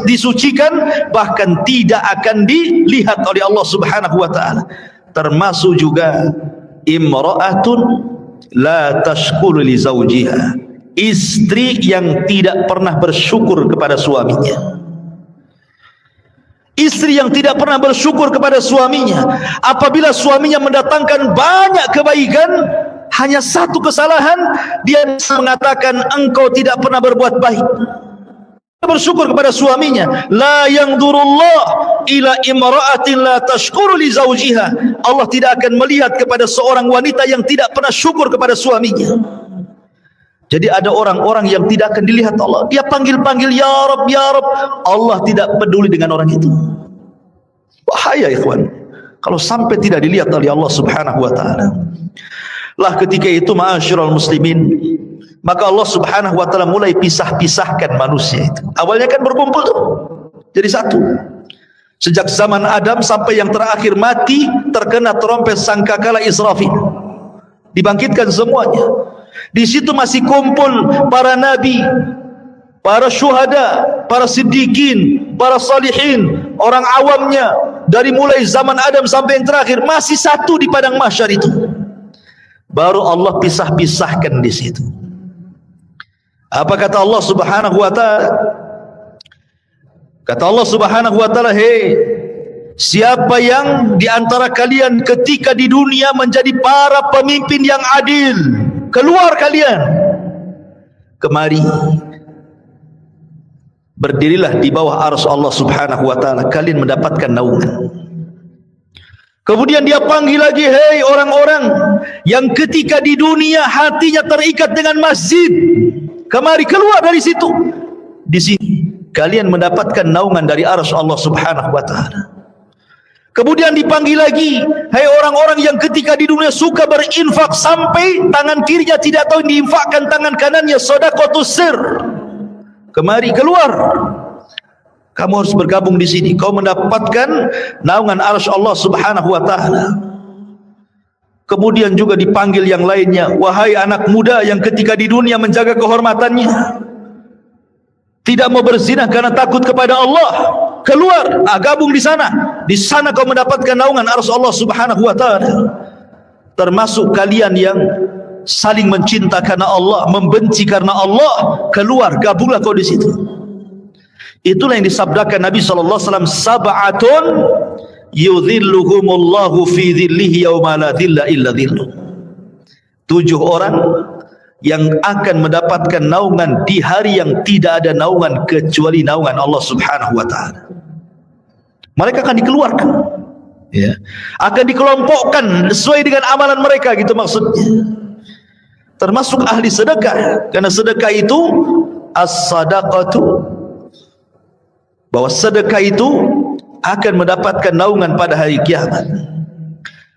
disucikan, bahkan tidak akan dilihat oleh Allah Subhanahu wa taala. Termasuk juga imra'atun la tashkuru li zawjiha, istri yang tidak pernah bersyukur kepada suaminya. Istri yang tidak pernah bersyukur kepada suaminya. Apabila suaminya mendatangkan banyak kebaikan, hanya satu kesalahan, dia mengatakan engkau tidak pernah berbuat baik. Bersyukur kepada suaminya. La yanzurullah ila imra'atin la tashkuru li zawjiha. Allah tidak akan melihat kepada seorang wanita yang tidak pernah syukur kepada suaminya. Jadi ada orang-orang yang tidak akan dilihat Allah. Dia panggil-panggil ya Rabb, ya Rabb. Allah tidak peduli dengan orang itu. Bahaya ikhwan, kalau sampai tidak dilihat oleh Allah Subhanahu wa taala. Lah ketika itu ma'asyiral muslimin, maka Allah Subhanahu wa taala mulai pisah-pisahkan manusia itu. Awalnya kan berkumpul tuh, jadi satu. Sejak zaman Adam sampai yang terakhir mati terkena trompet sangkakala Israfil, dibangkitkan semuanya. Di situ masih kumpul para nabi, para syuhada, para siddiqin, para salihin, orang awamnya. Dari mulai zaman Adam sampai yang terakhir masih satu di padang mahsyar itu. Baru Allah pisah-pisahkan di situ. Apa kata Allah Subhanahu wa taala? Kata Allah Subhanahu wa taala, "Hei, siapa yang di antara kalian ketika di dunia menjadi para pemimpin yang adil, keluar kalian kemari, berdirilah di bawah arsy Allah Subhanahu wa taala, kalian mendapatkan naungan." Kemudian dia panggil lagi, "Hei orang-orang yang ketika di dunia hatinya terikat dengan masjid, kemari keluar dari situ. Di sini kalian mendapatkan naungan dari arsy Allah Subhanahu wa taala." Kemudian dipanggil lagi, "Hai orang-orang yang ketika di dunia suka berinfak sampai tangan kirinya tidak tahu diinfakkan tangan kanannya, sedekahus sir. Kemari keluar. Kamu harus bergabung di sini. Kau mendapatkan naungan arsy Allah Subhanahu wa taala." Kemudian juga dipanggil yang lainnya, "Wahai anak muda yang ketika di dunia menjaga kehormatannya, tidak mau berzina karena takut kepada Allah, keluar, gabung di sana. Di sana kau mendapatkan naungan arsy Allah Subhanahu wa taala. Termasuk kalian yang saling mencinta karena Allah, membenci karena Allah, keluar, gabunglah kau di situ. Itulah yang disabdakan Nabi sallallahu alaihi wasallam, sab'atun yudhilluhumullahu fi dhillihi yauma la dhilla illa dhilluh. 7 orang yang akan mendapatkan naungan di hari yang tidak ada naungan kecuali naungan Allah Subhanahu wa taala. Mereka akan dikeluarkan, ya, akan dikelompokkan sesuai dengan amalan mereka, gitu maksudnya. Termasuk ahli sedekah, karena sedekah itu as-sadaqatu, bahwa sedekah itu akan mendapatkan naungan pada hari kiamat.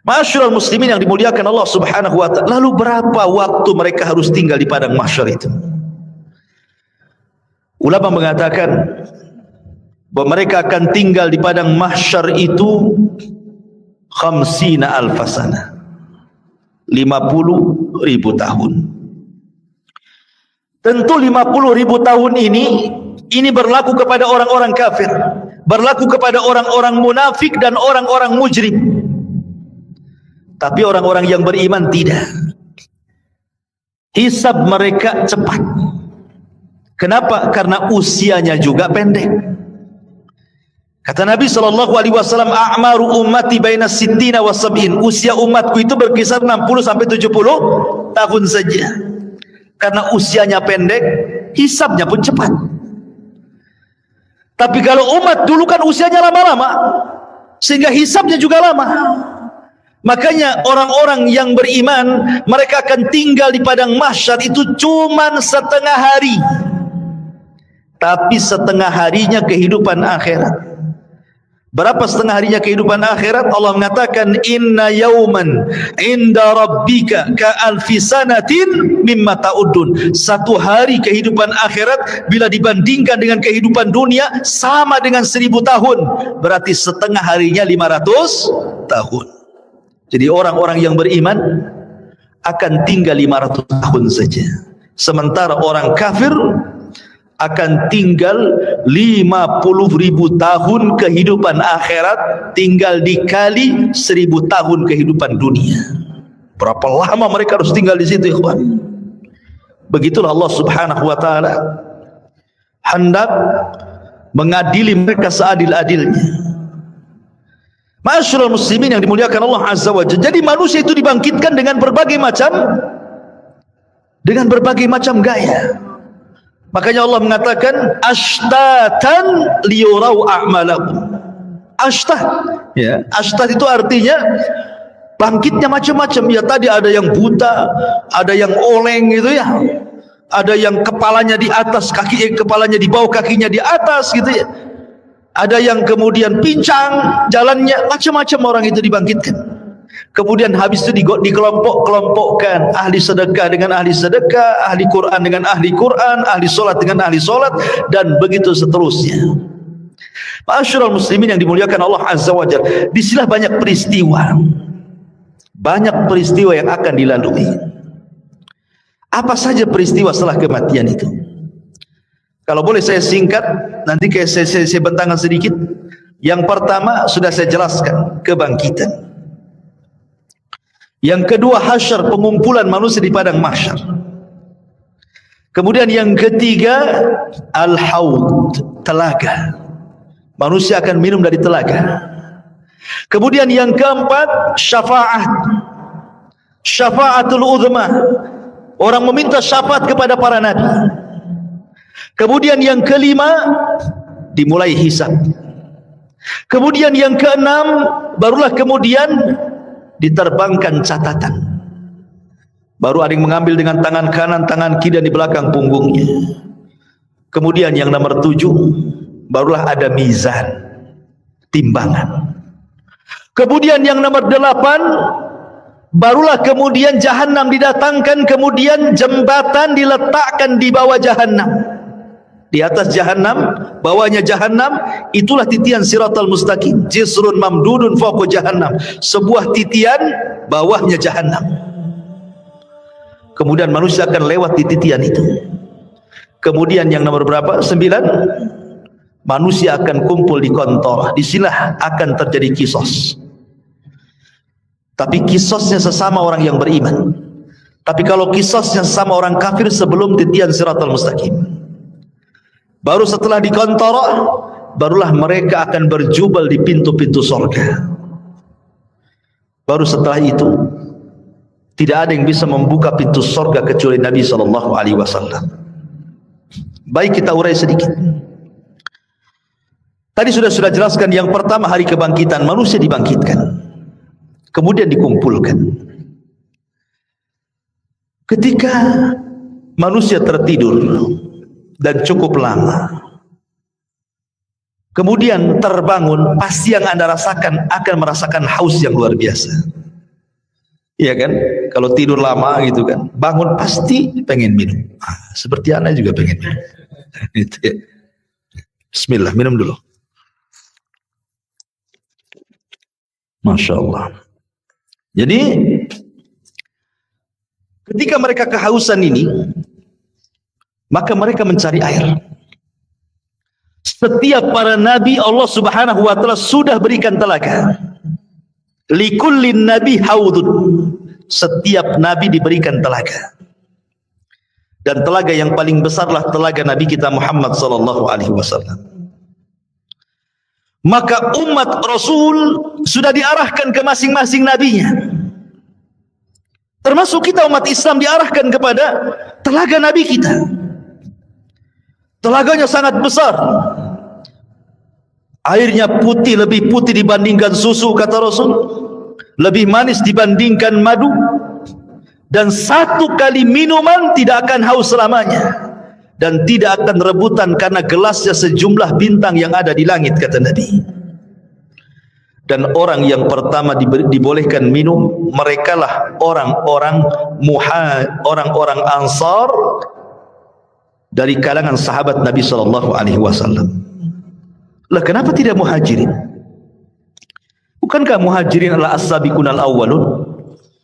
Ma'asyiral muslimin yang dimuliakan Allah Subhanahu wa taala, lalu berapa waktu mereka harus tinggal di padang mahsyar itu? Ulama mengatakan bahwa mereka akan tinggal di padang mahsyar itu 50 alfasana, 50.000 tahun. Tentu 50.000 tahun ini berlaku kepada orang-orang kafir, berlaku kepada orang-orang munafik dan orang-orang mujrim. Tapi orang-orang yang beriman tidak. Hisab mereka cepat. Kenapa? Karena usianya juga pendek. Kata Nabi SAW, a'maru ummati baina sittina wa sab'in. Usia umatku itu berkisar 60 sampai 70 tahun saja. Karena usianya pendek, hisabnya pun cepat. Tapi kalau umat dulu kan usianya lama-lama, sehingga hisabnya juga lama. Makanya orang-orang yang beriman, mereka akan tinggal di padang mahsyar itu cuman setengah hari. Tapi setengah harinya kehidupan akhirat. Berapa setengah harinya kehidupan akhirat? Allah mengatakan, inna yawman inda rabbika ka alfi sanatin mimma ta'udun. Satu hari kehidupan akhirat bila dibandingkan dengan kehidupan dunia sama dengan 1000 tahun. Berarti setengah harinya 500 tahun. Jadi orang-orang yang beriman akan tinggal 500 tahun saja. Sementara orang kafir akan tinggal 50.000 tahun kehidupan akhirat, tinggal dikali 1000 tahun kehidupan dunia. Berapa lama mereka harus tinggal di situ, ikhwan? Begitulah Allah Subhanahu wa taala hendak mengadili mereka seadil-adilnya. Ma'asyiral muslimin yang dimuliakan Allah Azza wa Jalla. Jadi manusia itu dibangkitkan dengan berbagai macam gaya. Makanya Allah mengatakan ashtatan liyurau a'malakum. Ashtah, ya, ashtah itu artinya bangkitnya macam-macam. Ya, tadi ada yang buta, ada yang oleng gitu ya. Ada yang kepalanya di atas, kepalanya di bawah, kakinya di atas gitu ya. Ada yang kemudian pincang jalannya, macam-macam orang itu dibangkitkan. Kemudian habis itu dikelompok-kelompokkan, ahli sedekah dengan ahli sedekah, ahli Quran dengan ahli Quran, ahli solat dengan ahli solat, dan begitu seterusnya. Ma'asyiral muslimin yang dimuliakan Allah Azza wa Jalla, disinilah banyak peristiwa yang akan dilalui. Apa saja peristiwa setelah kematian itu? Kalau boleh saya singkat, nanti saya bentangkan sedikit. Yang pertama sudah saya jelaskan, kebangkitan. Yang kedua, hasyar, pengumpulan manusia di padang mahsyar. Kemudian yang ketiga, al-haud, telaga. Manusia akan minum dari telaga. Kemudian yang keempat, syafaat, syafaatul uzma. Orang meminta syafaat kepada para nabi. Kemudian yang kelima, dimulai hisab. Kemudian yang keenam, barulah kemudian diterbangkan catatan. Baru ada yang mengambil dengan tangan kanan, tangan kiri, dan di belakang punggungnya. Kemudian yang nomor 7, barulah ada mizan, timbangan. Kemudian yang nomor 8, barulah kemudian jahanam didatangkan, kemudian jembatan diletakkan di bawah jahanam. Di atas jahanam, bawahnya jahanam, itulah titian siratal mustaqim. Jisrun mamdudun fawqa jahannam. Sebuah titian, bawahnya jahanam. Kemudian manusia akan lewat di titian itu. Kemudian yang nomor berapa? 9. Manusia akan kumpul di kontor. Disinilah akan terjadi kisos. Tapi kisosnya sesama orang yang beriman. Tapi kalau kisosnya sesama orang kafir sebelum titian siratal mustaqim. Baru setelah di kontor, barulah mereka akan berjubel di pintu-pintu surga. Baru setelah itu tidak ada yang bisa membuka pintu surga kecuali Nabi SAW. Baik, kita urai sedikit. Tadi sudah jelaskan yang pertama hari kebangkitan, manusia dibangkitkan, kemudian dikumpulkan. Ketika manusia tertidur dan cukup lama, kemudian terbangun, pasti yang Anda rasakan akan merasakan haus yang luar biasa. Iya kan? Kalau tidur lama gitu kan, bangun pasti pengen minum. Seperti Anda juga pengen minum. Itu ya. Bismillah, minum dulu. Masya Allah. Jadi ketika mereka kehausan ini, maka mereka mencari air. Setiap para nabi Allah Subhanahu wa taala sudah berikan telaga. Likullin nabi haudun. Setiap nabi diberikan telaga. Dan telaga yang paling besarlah telaga Nabi kita Muhammad sallallahu alaihi wasallam. Maka umat Rasul sudah diarahkan ke masing-masing nabinya. Termasuk kita umat Islam diarahkan kepada telaga nabi kita. Telaganya sangat besar. Airnya putih, lebih putih dibandingkan susu, kata Rasul. Lebih manis dibandingkan madu. Dan satu kali minuman tidak akan haus selamanya. Dan tidak akan rebutan karena gelasnya sejumlah bintang yang ada di langit, kata Nabi. Dan orang yang pertama dibolehkan minum, merekalah orang-orang Ansar dari kalangan sahabat Nabi SAW. Lah kenapa tidak muhajirin? Bukankah muhajirin adalah as-sabiqunal awwalun?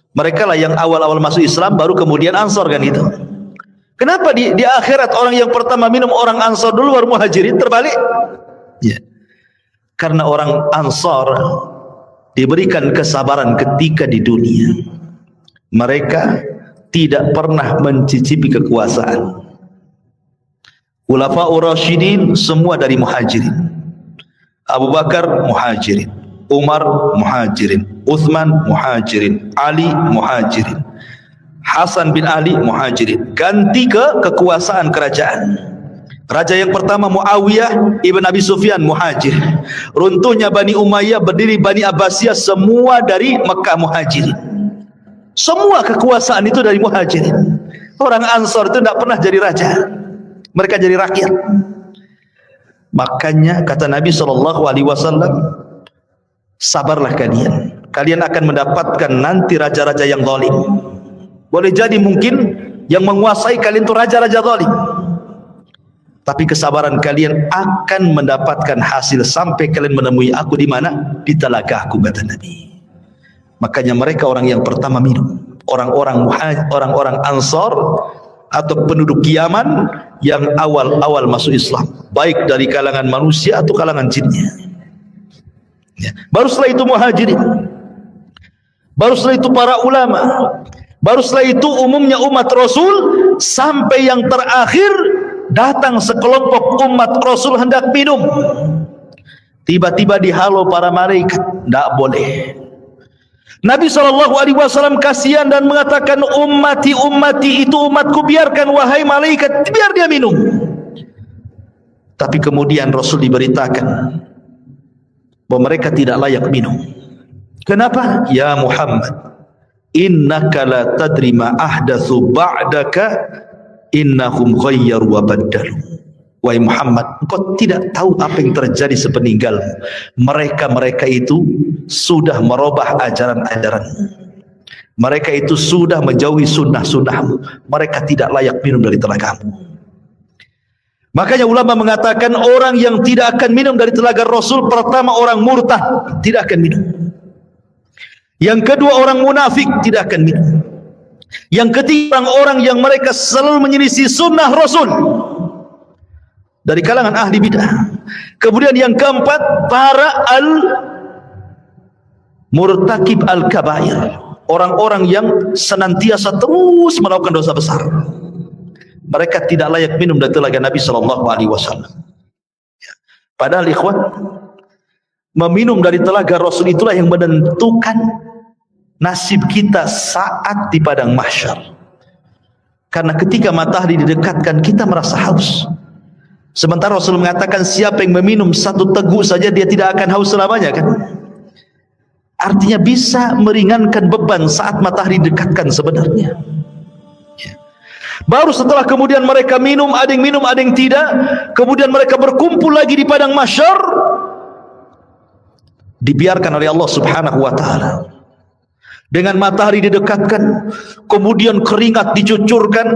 Mereka lah yang awal-awal masuk Islam, baru kemudian Ansar kan itu. Kenapa di akhirat orang yang pertama minum orang Ansar dulu baru muhajirin, terbalik? Ya. Karena orang Ansar diberikan kesabaran ketika di dunia. Mereka tidak pernah mencicipi kekuasaan. Khulafaur Rasyidin semua dari muhajirin. Abu Bakar muhajirin, Umar muhajirin, Uthman muhajirin, Ali muhajirin, Hasan bin Ali muhajirin. Ganti ke kekuasaan kerajaan. Raja yang pertama Muawiyah ibn Abi Sufyan muhajir. Runtuhnya Bani Umayyah, berdiri Bani Abbasiyah, semua dari Mekah muhajirin. Semua kekuasaan itu dari muhajirin. Orang Ansar itu tidak pernah jadi raja. Mereka jadi rakyat. Makanya kata Nabi SAW, sabarlah kalian. Kalian akan mendapatkan nanti raja-raja yang zalim. Boleh jadi mungkin yang menguasai kalian itu raja-raja zalim. Tapi kesabaran kalian akan mendapatkan hasil sampai kalian menemui aku di mana? Di telagaku, kata Nabi. Makanya mereka orang yang pertama minum. Orang-orang Ansar atau penduduk Yaman yang awal-awal masuk Islam, baik dari kalangan manusia atau kalangan jinnya. Ya. Baru setelah itu muhajirin. Baru setelah itu para ulama. Baru setelah itu umumnya umat Rasul, sampai yang terakhir datang sekelompok umat Rasul hendak minum. Tiba-tiba dihalau para malaikat, tidak boleh. Nabi SAW kasihan dan mengatakan, ummati itu umatku, biarkan wahai malaikat, biar dia minum. Tapi kemudian Rasul diberitakan bahwa mereka tidak layak minum. Kenapa? Ya Muhammad, innaka la tadri ma ahdatsu ba'daka innahum ghayyaru wa baddalu. Wahai Muhammad, engkau tidak tahu apa yang terjadi sepeninggalmu. Mereka itu sudah merubah ajaran-ajaran. Mereka itu sudah menjauhi sunnah-sunnahmu. Mereka tidak layak minum dari telagamu. Makanya ulama mengatakan orang yang tidak akan minum dari telaga Rasul, pertama orang murtad, tidak akan minum. Yang kedua orang munafik, tidak akan minum. Yang ketiga orang-orang yang mereka selalu menyelisih sunnah Rasul. dari kalangan ahli bidah. Kemudian yang keempat, para murtakib al-kabair, orang-orang yang senantiasa terus melakukan dosa besar. Mereka tidak layak minum dari telaga Nabi SAW. Padahal ikhwan, meminum dari telaga Rasul itulah yang menentukan nasib kita saat di padang mahsyar. Karena ketika matahari didekatkan, kita merasa haus. Sementara Rasul mengatakan, siapa yang meminum satu teguk saja, dia tidak akan haus selamanya, kan? Artinya bisa meringankan beban saat matahari dekatkan sebenarnya. Baru setelah kemudian mereka minum, ada yang minum, ada yang tidak. Kemudian mereka berkumpul lagi di padang mahsyar, dibiarkan oleh Allah Subhanahu wa ta'ala. Dengan matahari didekatkan, kemudian keringat dicucurkan,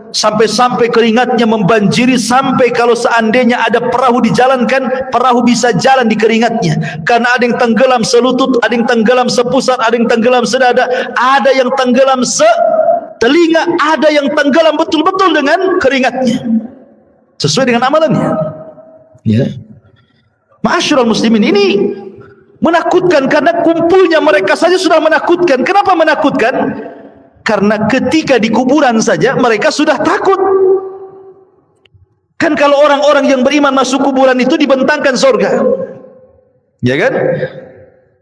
sampai-sampai keringatnya membanjiri, sampai kalau seandainya ada perahu dijalankan, perahu bisa jalan di keringatnya. Karena ada yang tenggelam selutut, ada yang tenggelam sepusat, ada yang tenggelam sedada, ada yang tenggelam setelinga, ada yang tenggelam betul-betul dengan keringatnya, sesuai dengan amalannya. Ya, ma'asyiral muslimin, ini menakutkan karena kumpulnya mereka saja sudah menakutkan. Kenapa menakutkan? Karena ketika di kuburan saja mereka sudah takut. Kan kalau orang-orang yang beriman masuk kuburan itu dibentangkan surga, ya kan?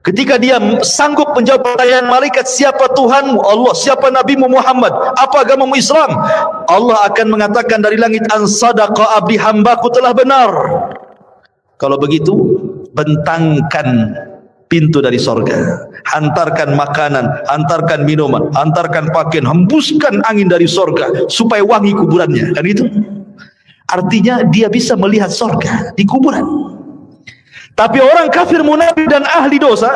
Ketika dia sanggup menjawab pertanyaan malaikat, siapa Tuhanmu? Allah. Siapa Nabimu Muhammad? Apa agamamu? Islam. Allah akan mengatakan dari langit, an sadaqa abdi, hambaku telah benar. Kalau begitu, bentangkan pintu dari sorga, hantarkan makanan, hantarkan minuman, hantarkan pakaian, hembuskan angin dari sorga supaya wangi kuburannya, kan itu? Artinya dia bisa melihat sorga di kuburan. Tapi orang kafir, munafik dan ahli dosa,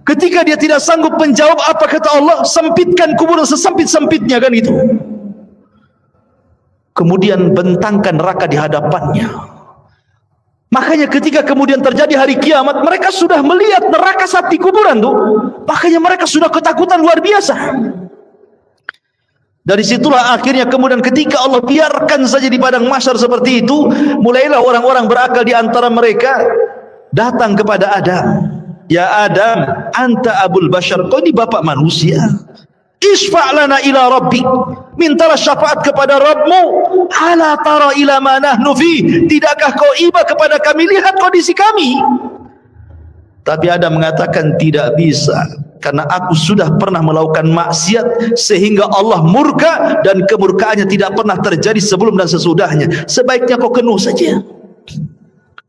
ketika dia tidak sanggup menjawab apa kata Allah, sempitkan kuburan sesempit-sempitnya, kan itu? Kemudian bentangkan neraka di hadapannya. Makanya ketika kemudian terjadi hari kiamat, mereka sudah melihat neraka saat di kuburan tuh. Makanya mereka sudah ketakutan luar biasa. Dari situlah akhirnya kemudian ketika Allah biarkan saja di padang mahsyar seperti itu, mulailah orang-orang berakal di antara mereka datang kepada Adam. Ya Adam, anta abul bashar, kau ini bapak manusia. Isfa' lana ila rabbik, mintalah syafaat kepada Rabbmu. Ala tara ila ma nahnu fi, tidakkah kau iba kepada kami, lihat kondisi kami. Tapi Adam mengatakan tidak bisa, karena aku sudah pernah melakukan maksiat sehingga Allah murka, dan kemurkaannya tidak pernah terjadi sebelum dan sesudahnya. Sebaiknya kau kenuh saja,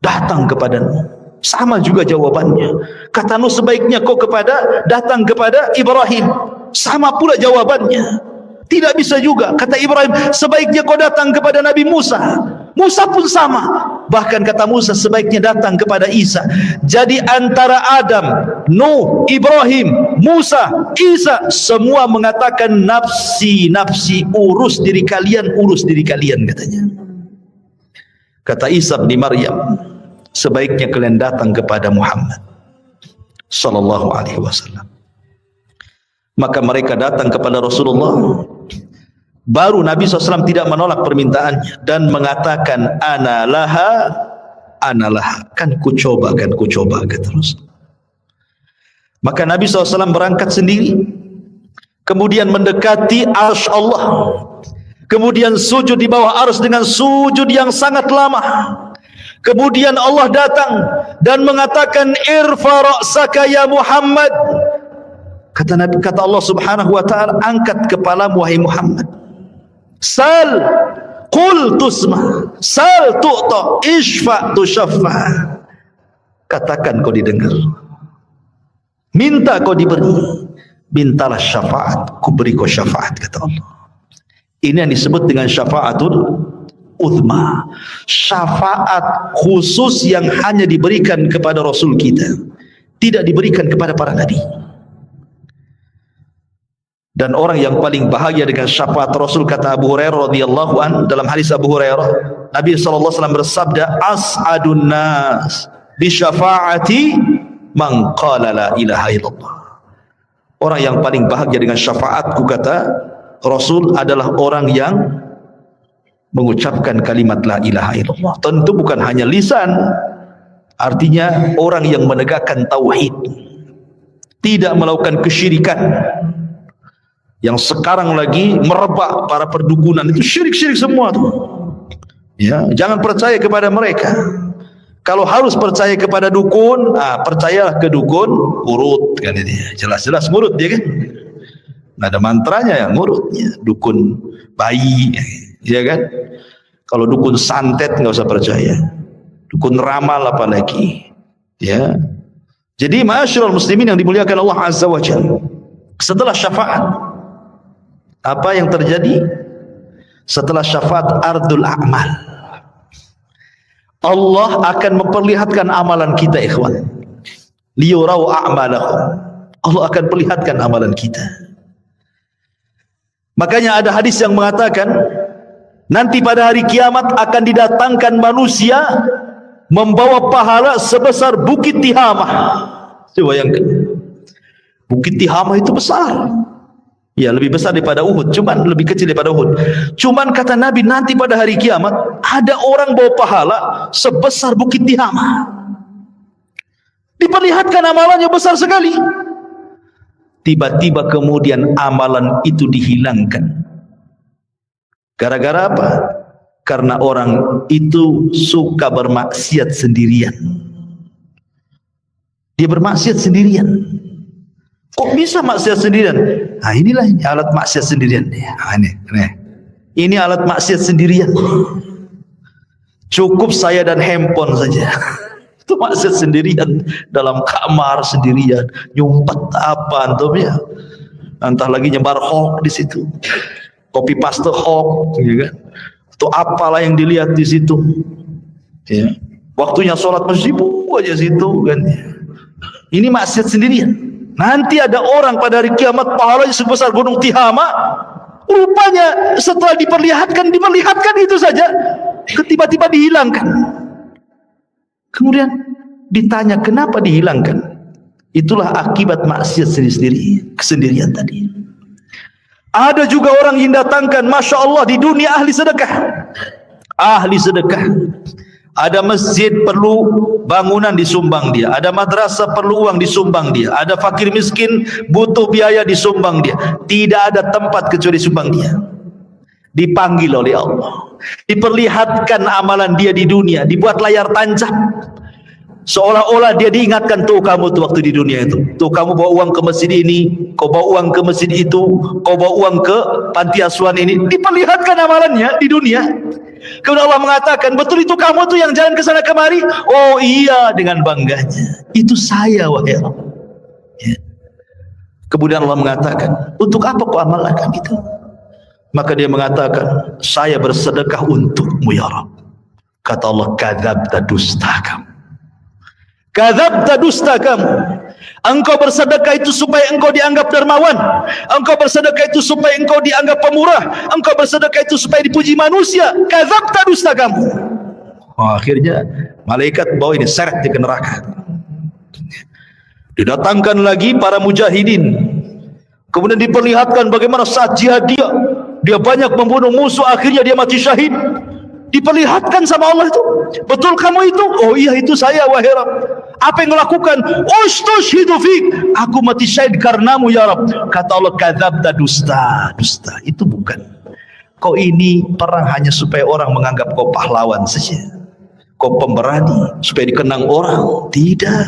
datang kepadamu. Sama juga jawabannya. Kata Nuh, sebaiknya kau datang kepada Ibrahim. Sama pula jawabannya. Tidak bisa juga. Kata Ibrahim, sebaiknya kau datang kepada Nabi Musa. Musa pun sama. Bahkan kata Musa, sebaiknya datang kepada Isa. Jadi antara Adam, Nuh, Ibrahim, Musa, Isa, semua mengatakan nafsi, nafsi, urus diri kalian, katanya. Kata Isa bin Maryam, sebaiknya kalian datang kepada Muhammad sallallahu alaihi wasallam. Maka mereka datang kepada Rasulullah. Baru Nabi SAW tidak menolak permintaannya dan mengatakan ana laha, kan ku coba terus. Maka Nabi SAW berangkat sendiri, kemudian mendekati arsy Allah, kemudian sujud di bawah arsy dengan sujud yang sangat lama. Kemudian Allah datang dan mengatakan irfa ra'saka ya Muhammad. Kata Allah Subhanahu wa ta'ala, angkat kepalamu wahai Muhammad. Sal qul tusma, sal tu'ta, ishfa tushaffa. Katakan kau didengar, minta kau diberi, mintalah syafaat, ku beri kau syafaat, kata Allah. Ini yang disebut dengan syafaatul uzma, syafaat khusus yang hanya diberikan kepada Rasul kita, tidak diberikan kepada para nabi. Dan orang yang paling bahagia dengan syafaat Rasul, kata Abu Hurairah radhiyallahu an, dalam hadis Abu Hurairah, Nabi sallallahu alaihi wasallam bersabda, as'adun nas bi syafaati man qala la ilaha illallah. Orang yang paling bahagia dengan syafaatku, kata Rasul, adalah orang yang mengucapkan kalimat la ilaha illallah. Tentu bukan hanya lisan, artinya orang yang menegakkan tauhid, tidak melakukan kesyirikan. Yang sekarang lagi merebak para perdukunan itu syirik-syirik semua tuh. Ya, jangan percaya kepada mereka. Kalau harus percaya kepada dukun, percayalah ke dukun urut kan ini. Jelas-jelas ngurut dia kan. Nggak ada mantranya yang ngurutnya. Dukun bayi, ya kan? Kalau dukun santet nggak usah percaya. Dukun ramal apalagi. Ya. Jadi ma'asyiral muslimin yang dimuliakan Allah Azza wa Jalla. Setelah syafaat, apa yang terjadi? Setelah syafaat ardul a'mal, Allah akan memperlihatkan amalan kita, ikhwan. Liyurau a'malahum. Allah akan perlihatkan amalan kita. Makanya ada hadis yang mengatakan nanti pada hari kiamat akan didatangkan manusia membawa pahala sebesar Bukit Tihamah. Coba bayangkan, Bukit Tihamah itu besar. Ya, lebih besar daripada Uhud, cuman lebih kecil daripada Uhud. Cuman kata Nabi, nanti pada hari kiamat ada orang bawa pahala sebesar Bukit Tihamah. Diperlihatkan amalannya besar sekali. Tiba-tiba kemudian amalan itu dihilangkan. Gara-gara apa? Karena orang itu suka bermaksiat sendirian. Dia bermaksiat sendirian. Kok bisa maksiat sendirian? Nah, inilah ini alat maksiat sendirian. Ini alat maksiat sendirian. Cukup saya dan handphone saja. Itu maksiat sendirian, dalam kamar sendirian, nyumpet apa antum ya. Entah lagi nyebar hoax di situ. Copy paste hoax, ya kan? Atau apalah yang dilihat di situ. Ya. Waktunya sholat masjid aja situ kan. Ini maksiat sendirian. Nanti ada orang pada hari kiamat pahalanya sebesar gunung Tihamah. Rupanya setelah diperlihatkan itu saja, tiba-tiba dihilangkan. Kemudian ditanya kenapa dihilangkan? Itulah akibat maksiat sendiri, kesendirian tadi. Ada juga orang yang datangkan, masya Allah, di dunia ahli sedekah. Ahli sedekah. Ada masjid perlu bangunan disumbang dia, ada madrasah perlu uang disumbang dia, ada fakir miskin butuh biaya disumbang dia. Tidak ada tempat kecuali sumbang dia. Dipanggil oleh Allah, diperlihatkan amalan dia di dunia, dibuat layar tancap, seolah-olah dia diingatkan, tuh kamu tuh waktu di dunia itu, tuh kamu bawa uang ke masjid ini, kau bawa uang ke masjid itu, kau bawa uang ke panti asuhan ini. Diperlihatkan amalannya di dunia. Kemudian Allah mengatakan, betul itu kamu tuh yang jalan ke sana kemari? Oh iya, dengan bangganya. Itu saya, wahai Allah. Ya. Kemudian Allah mengatakan, untuk apa kau amalkan itu? Maka dia mengatakan, saya bersedekah untukmu ya Rabb. Kata Allah, kadzabta, dusta kamu. Kadzabta, dusta kamu. Engkau bersedekah itu supaya engkau dianggap dermawan. Engkau bersedekah itu supaya engkau dianggap pemurah. Engkau bersedekah itu supaya dipuji manusia. Kadzabta, dusta kamu. Akhirnya malaikat bawa ini seret dia ke neraka. Didatangkan lagi para mujahidin. Kemudian diperlihatkan bagaimana saat jihad dia banyak membunuh musuh, akhirnya dia mati syahid. Diperlihatkan sama Allah itu, betul kamu itu? Oh iya, itu saya, wahai Rabb. Apa yang melakukan? Ustushhidu fik, aku mati syahid karenamu ya Rabb. Kata Allah, kadzabta, dusta. Itu bukan. Kau ini perang hanya supaya orang menganggap kau pahlawan saja, kau pemberani supaya dikenang orang. Tidak.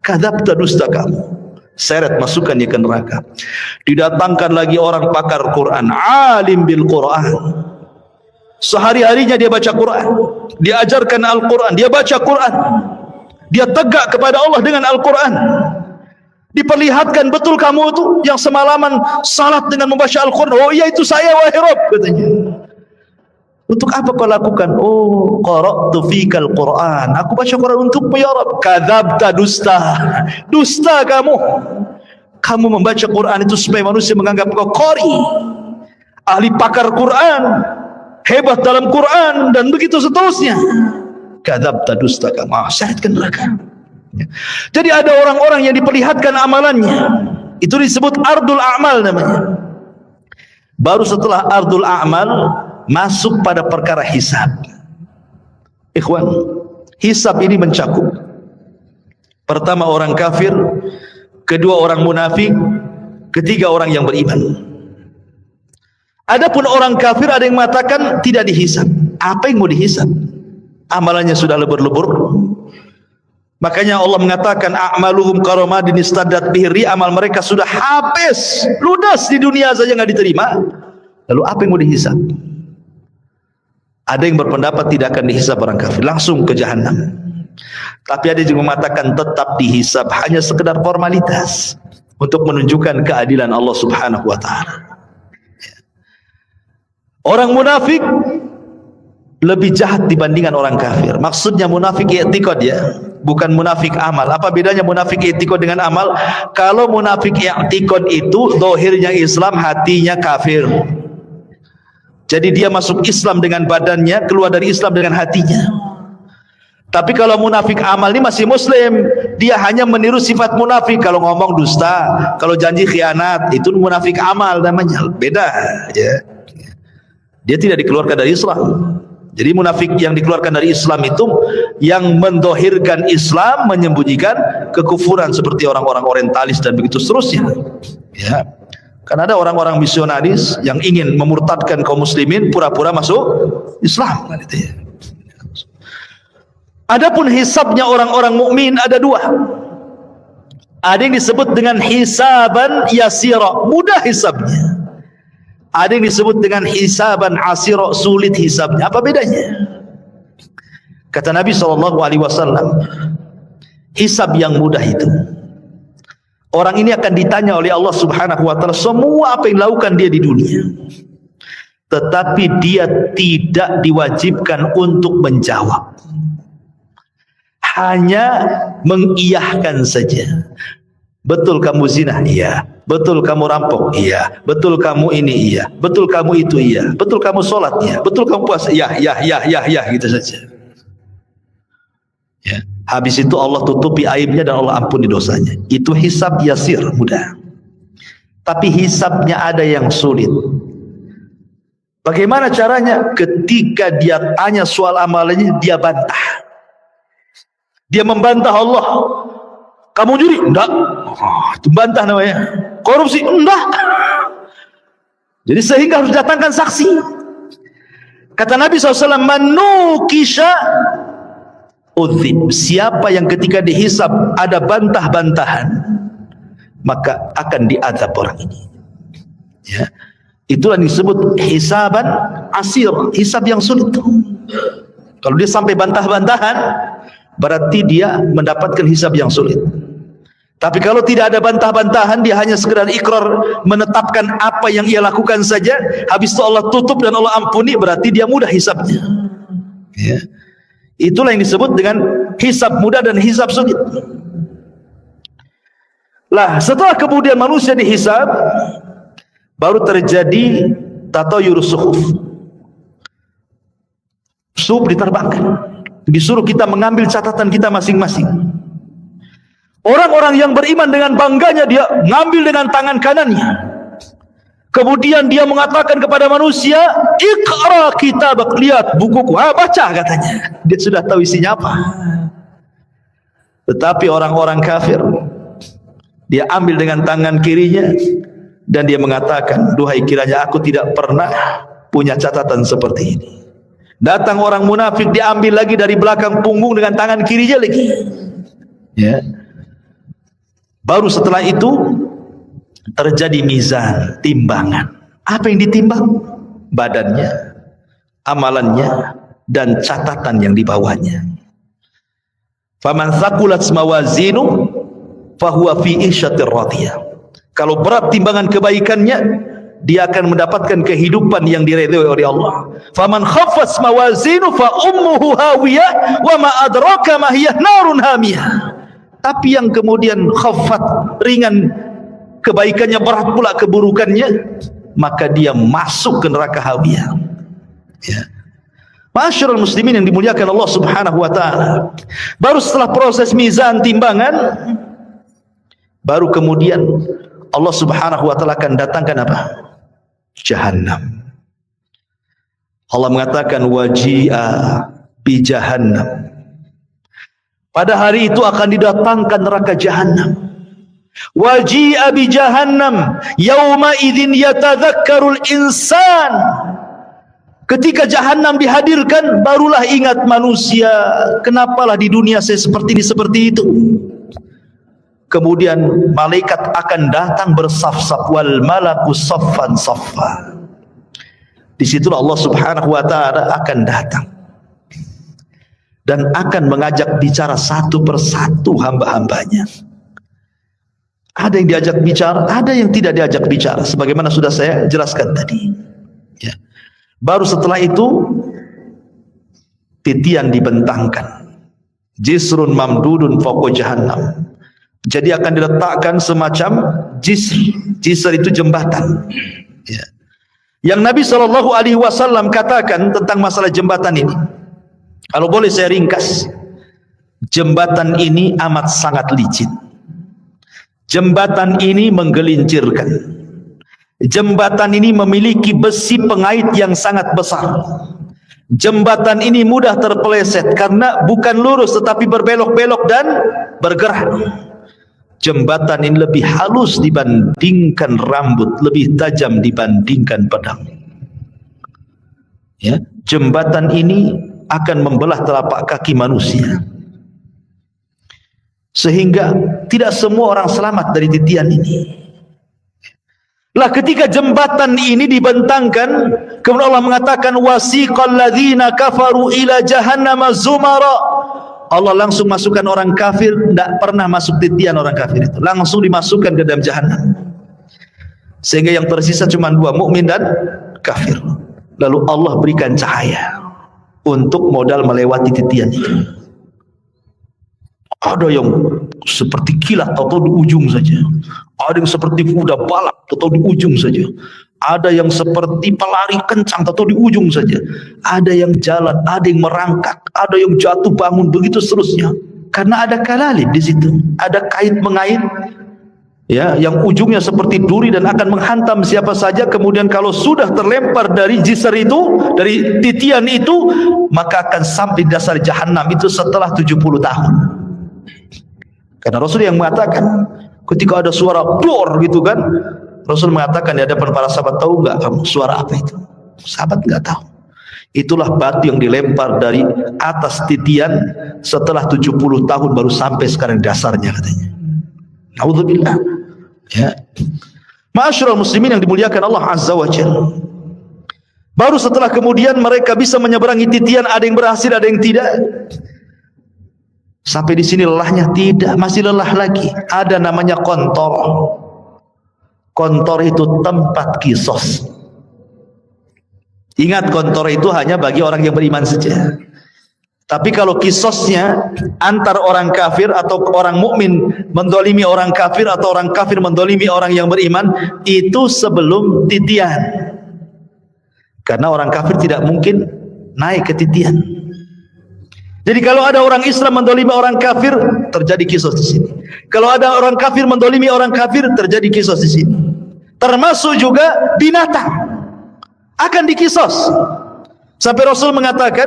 Kadzabta, dusta kamu. Seret, masukkan dia ke neraka. Didatangkan lagi orang pakar Quran, alim bil Quran. Sehari-harinya dia baca Quran, dia ajarkan Al-Quran, dia baca Quran, dia tegak kepada Allah dengan Al-Quran. Diperlihatkan, betul kamu itu yang semalaman salat dengan membaca Al-Quran? Oh iya, itu saya, wahai Rabb, katanya. Untuk apa kau lakukan? Oh, qara'tu fikal Quran, aku baca Quran untukmu ya Rabb. Kadzabta, dusta kamu. Kamu membaca Quran itu supaya manusia menganggap kau qari, ahli pakar Quran, hebat dalam Quran, dan begitu seterusnya. Kadzabta, dusta kamu. Seretkan neraka. Jadi ada orang-orang yang diperlihatkan amalannya, itu disebut ardul a'mal namanya. Baru setelah ardul a'mal masuk pada perkara hisab. Ikhwan, hisab ini mencakup pertama orang kafir, kedua orang munafik, ketiga orang yang beriman. Adapun orang kafir ada yang mengatakan tidak dihisab. Apa yang mau dihisab? Amalannya sudah lebur-lebur. Makanya Allah mengatakan a'maluhum karamadin istaddat bihi, amal mereka sudah habis, ludas di dunia saja enggak diterima. Lalu apa yang mau dihisab? Ada yang berpendapat tidak akan dihisab orang kafir, langsung ke jahanam. Tapi ada juga mengatakan tetap dihisab, hanya sekedar formalitas untuk menunjukkan keadilan Allah Subhanahu wa taala. Orang munafik lebih jahat dibandingkan orang kafir. Maksudnya munafik i'tiqad ya, bukan munafik amal. Apa bedanya munafik i'tiqad dengan amal? Kalau munafik i'tiqad itu zahirnya Islam, hatinya kafir. Jadi dia masuk Islam dengan badannya, keluar dari Islam dengan hatinya. Tapi kalau munafik amal ini masih muslim, dia hanya meniru sifat munafik. Kalau ngomong dusta, kalau janji khianat, itu munafik amal namanya. Beda ya. Dia tidak dikeluarkan dari Islam. Jadi munafik yang dikeluarkan dari Islam itu yang mendohirkan Islam, menyembunyikan kekufuran seperti orang-orang orientalis dan begitu seterusnya. Ya, karena ada orang-orang misionaris yang ingin memurtadkan kaum muslimin, pura-pura masuk Islam. Gitu ya. Adapun hisabnya orang-orang mukmin ada dua. Ada yang disebut dengan hisaban yasira, mudah hisabnya. Ada yang disebut dengan hisaban asira, sulit hisabnya. Apa bedanya? Kata Nabi SAW, hisab yang mudah itu, orang ini akan ditanya oleh Allah Subhanahu wa taala semua apa yang dilakukan dia di dunia, tetapi dia tidak diwajibkan untuk menjawab, hanya mengiyahkan saja. Betul kamu zina? Iya. Betul kamu rampok? Iya. Betul kamu ini? Iya. Betul kamu itu? Iya. Betul kamu sholat? Iya. Betul kamu puasa? Ya, gitu saja. Ya. Habis itu Allah tutupi aibnya dan Allah ampuni dosanya. Itu hisab yasir, mudah. Tapi hisabnya ada yang sulit. Bagaimana caranya? Ketika dia tanya soal amalannya, dia bantah. Dia membantah Allah. Kamu juri? Enggak. Itu bantah namanya. Korupsi? Enggak. Jadi sehingga harus datangkan saksi. Kata Nabi SAW, manukisha udzib. Siapa yang ketika dihisab ada bantah-bantahan, maka akan diazab orang ini. Ya. Itulah yang disebut hisaban asir, hisab yang sulit. Kalau dia sampai bantah-bantahan, berarti dia mendapatkan hisab yang sulit. Tapi kalau tidak ada bantah-bantahan, dia hanya sekedar ikrar menetapkan apa yang ia lakukan saja, habis itu Allah tutup dan Allah ampuni, berarti dia mudah hisabnya. Ya. Itulah yang disebut dengan hisab mudah dan hisab sulit. Lah, setelah kemudian manusia dihisab, baru terjadi tatayur suhuf. Suhuf diterbangkan. Disuruh kita mengambil catatan kita masing-masing. Orang-orang yang beriman dengan bangganya dia ngambil dengan tangan kanannya. Kemudian dia mengatakan kepada manusia, "Iqra kitabak, lihat bukuku." Baca katanya. Dia sudah tahu isinya apa. Tetapi orang-orang kafir, dia ambil dengan tangan kirinya dan dia mengatakan, "Duhai kiranya aku tidak pernah punya catatan seperti ini." Datang orang munafik, diambil lagi dari belakang punggung dengan tangan kirinya lagi. Ya. Baru setelah itu terjadi mizan, timbangan. Apa yang ditimbang? Badannya, amalannya, dan catatan yang dibawanya. Faman thaqulat mawazinu fahuwa fi isyatir radiyah. Kalau berat timbangan kebaikannya, dia akan mendapatkan kehidupan yang diridhoi oleh Allah. Faman khaffat mawazinu fa ummuhu hawiyah wa ma adraka ma hiya narun hamiyah. Tapi yang kemudian khaffat, ringan kebaikannya, berat pula keburukannya, maka dia masuk ke neraka hawiyah. Ya. Ma'asyiral muslimin yang dimuliakan Allah Subhanahu wa taala. Baru setelah proses mizan timbangan, baru kemudian Allah Subhanahu wa taala akan datangkan apa? Jahannam. Allah mengatakan waji'a bi jahannam. Pada hari itu akan didatangkan neraka jahannam. Waji'a bi jahannam yauma idzin yatadzakkarul insan. Ketika jahannam dihadirkan, barulah ingat manusia, kenapalah di dunia saya seperti ini seperti itu. Kemudian malaikat akan datang bersaf-saf, wal malaku saffan saffa. Disitulah Allah Subhanahu wa ta'ala akan datang dan akan mengajak bicara satu persatu hamba-hambanya. Ada yang diajak bicara, ada yang tidak diajak bicara, sebagaimana sudah saya jelaskan tadi, ya. Baru setelah itu titian dibentangkan, jisrun mamdudun fawqa jahannam. Jadi akan diletakkan semacam jisr. Jisr itu jembatan, ya. Yang Nabi SAW katakan tentang masalah jembatan ini, kalau boleh saya ringkas, jembatan ini amat sangat licin. Jembatan ini menggelincirkan. Jembatan ini memiliki besi pengait yang sangat besar. Jembatan ini mudah terpeleset karena bukan lurus tetapi berbelok-belok dan bergerak. Jembatan ini lebih halus dibandingkan rambut, lebih tajam dibandingkan pedang. Ya, jembatan ini akan membelah telapak kaki manusia, sehingga tidak semua orang selamat dari titian ini. Lah ketika jembatan ini dibentangkan, kemudian Allah mengatakan wasiqal ladzina kafaru ila jahannam zumara. Allah langsung masukkan orang kafir, tidak pernah masuk titian orang kafir itu, langsung dimasukkan ke dalam jahannam. Sehingga yang tersisa cuma dua, mukmin dan kafir. Lalu Allah berikan cahaya untuk modal melewati titian itu. Ada yang seperti kilat atau di ujung saja. Ada yang seperti kuda balap atau di ujung saja. Ada yang seperti pelari kencang atau di ujung saja. Ada yang jalan, ada yang merangkak, ada yang jatuh bangun, begitu seterusnya. Karena ada kalalib di situ, ada kait mengait, ya, yang ujungnya seperti duri dan akan menghantam siapa saja. Kemudian kalau sudah terlempar dari jisr itu, dari titian itu, maka akan sampai di dasar jahanam itu setelah 70 tahun. Karena Rasul yang mengatakan, ketika ada suara dor gitu kan, Rasul mengatakan di hadapan para sahabat, tahu enggak kamu suara apa itu? Sahabat enggak tahu. Itulah batu yang dilempar dari atas titian setelah 70 tahun baru sampai sekarang dasarnya, katanya. Nauzubillah. Ya. Ma'asyiral muslimin yang dimuliakan Allah Azza wa Jalla. Baru setelah kemudian mereka bisa menyeberangi titian, ada yang berhasil, ada yang tidak. Sampai di sini lelahnya? Tidak, masih lelah lagi. Ada namanya kontor. Kontor itu tempat kisos. Ingat, kontor itu hanya bagi orang yang beriman saja. Tapi kalau kisosnya antar orang kafir atau orang mukmin mendolimi orang kafir atau orang kafir mendolimi orang yang beriman, itu sebelum titian. Karena orang kafir tidak mungkin naik ke titian. Jadi kalau ada orang Islam mendolimi orang kafir, terjadi kisos di sini. Kalau ada orang kafir mendolimi orang kafir, terjadi kisos di sini. Termasuk juga binatang akan dikisos. Sampai Rasul mengatakan,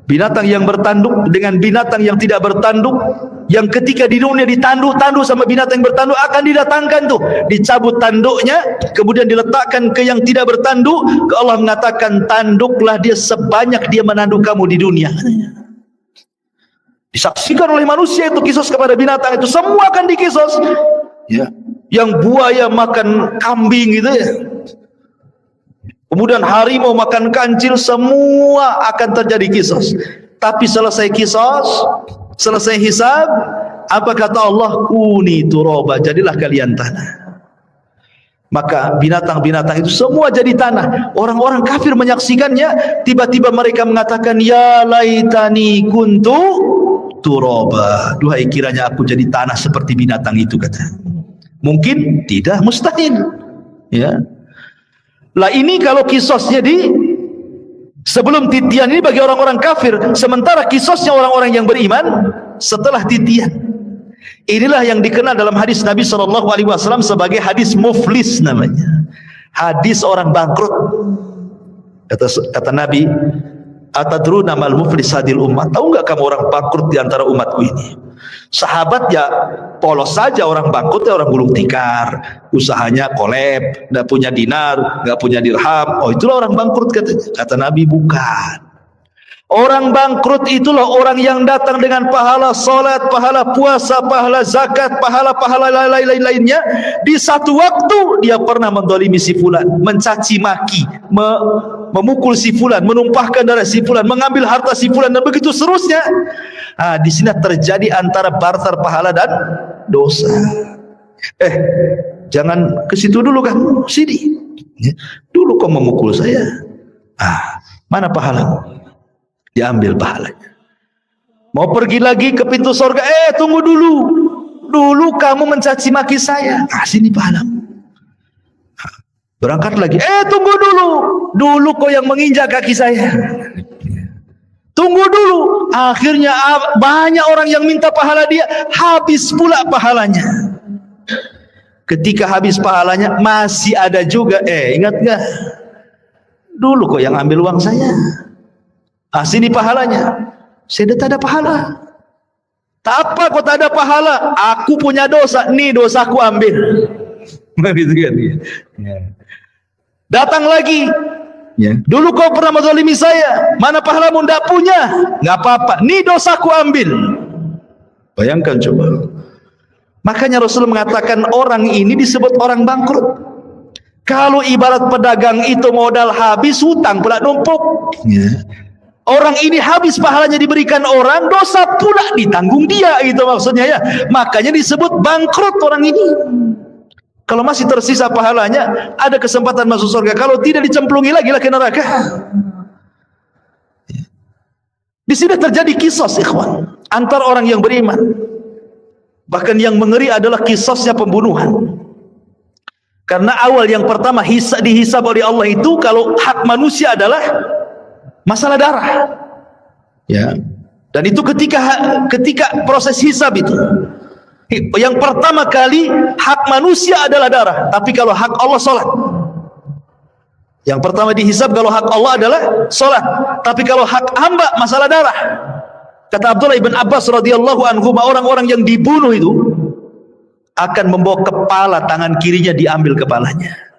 binatang yang bertanduk dengan binatang yang tidak bertanduk, yang ketika di dunia ditanduk-tanduk sama binatang yang bertanduk, akan didatangkan tuh, dicabut tanduknya, kemudian diletakkan ke yang tidak bertanduk. Allah mengatakan, tanduklah dia sebanyak dia menanduk kamu di dunia. Disaksikan oleh manusia itu kisos kepada binatang itu, semua akan dikisos. Ya, yang buaya makan kambing gitu ya. Kemudian harimau makan kancil, semua akan terjadi kisos. Tapi selesai kisos, selesai hisab, apa kata Allah? Kuni turaba, jadilah kalian tanah. Maka binatang-binatang itu semua jadi tanah. Orang-orang kafir menyaksikannya, tiba-tiba mereka mengatakan, ya laitani kuntu turaba. Duhai kiranya aku jadi tanah seperti binatang itu, kata. Mungkin tidak, mustahil. Ya. Lah ini kalau kisosnya di sebelum titian ini bagi orang-orang kafir, sementara kisosnya orang-orang yang beriman setelah titian. Inilah yang dikenal dalam hadis Nabi SAW sebagai hadis muflis namanya. Hadis orang bangkrut. Kata Nabi, atadruna mal muflis hadil ummah, tahu enggak kamu orang bangkrut di antara umatku ini? Sahabat ya polos saja, orang bangkrut ya orang gulung tikar, usahanya kolab, enggak punya dinar, enggak punya dirham. Oh, itulah orang bangkrut katanya. Kata Nabi, bukan. Orang bangkrut itulah orang yang datang dengan pahala salat, pahala puasa, pahala zakat, pahala-pahala lain-lainnya. Di satu waktu dia pernah mendolimi si fulan, mencaci maki, memukul si fulan, menumpahkan darah si fulan, mengambil harta si fulan, dan begitu seterusnya. Di sini terjadi antara barter pahala dan dosa. Jangan ke situ dulu kamu, sini. Dulu kau memukul saya. Mana pahalamu? Diambil pahalanya. Mau pergi lagi ke pintu surga, tunggu dulu. Dulu kamu mencaci maki saya. Sini pahalamu. Berangkat lagi, tunggu dulu. Dulu kau yang menginjak kaki saya. Tunggu dulu. Akhirnya banyak orang yang minta pahala dia, habis pula pahalanya. Ketika habis pahalanya, masih ada juga. Ingat gak? Dulu kau yang ambil uang saya. Sini pahalanya. Saya tak ada pahala. Tak apa kau tak ada pahala, aku punya dosa, nih dosaku ambil. Begitu kan? Datang lagi. Dulu kau pernah menzalimi saya, mana pahalamu? Tidak punya. Nggak apa-apa, nih dosaku ambil. Bayangkan coba. Makanya Rasul mengatakan orang ini disebut orang bangkrut. Kalau ibarat pedagang itu modal habis, hutang pula numpuk. Orang ini habis pahalanya diberikan orang, dosa pula ditanggung dia, gitu maksudnya ya. Makanya disebut bangkrut orang ini. Kalau masih tersisa pahalanya, ada kesempatan masuk surga. Kalau tidak, dicemplungi lagi lah ke neraka. Di sini terjadi kisos, ikhwan, antar orang yang beriman. Bahkan yang mengeri adalah kisosnya pembunuhan. Karena awal yang pertama dihisab oleh Allah itu, kalau hak manusia adalah masalah darah, ya. Dan itu ketika proses hisab itu, yang pertama kali hak manusia adalah darah. Tapi kalau hak Allah, salat. Yang pertama dihisab kalau hak Allah adalah salat. Tapi kalau hak hamba, masalah darah. Kata Abdullah ibn Abbas radhiyallahu anhu, orang-orang yang dibunuh itu akan membawa kepala, tangan kirinya diambil kepalanya.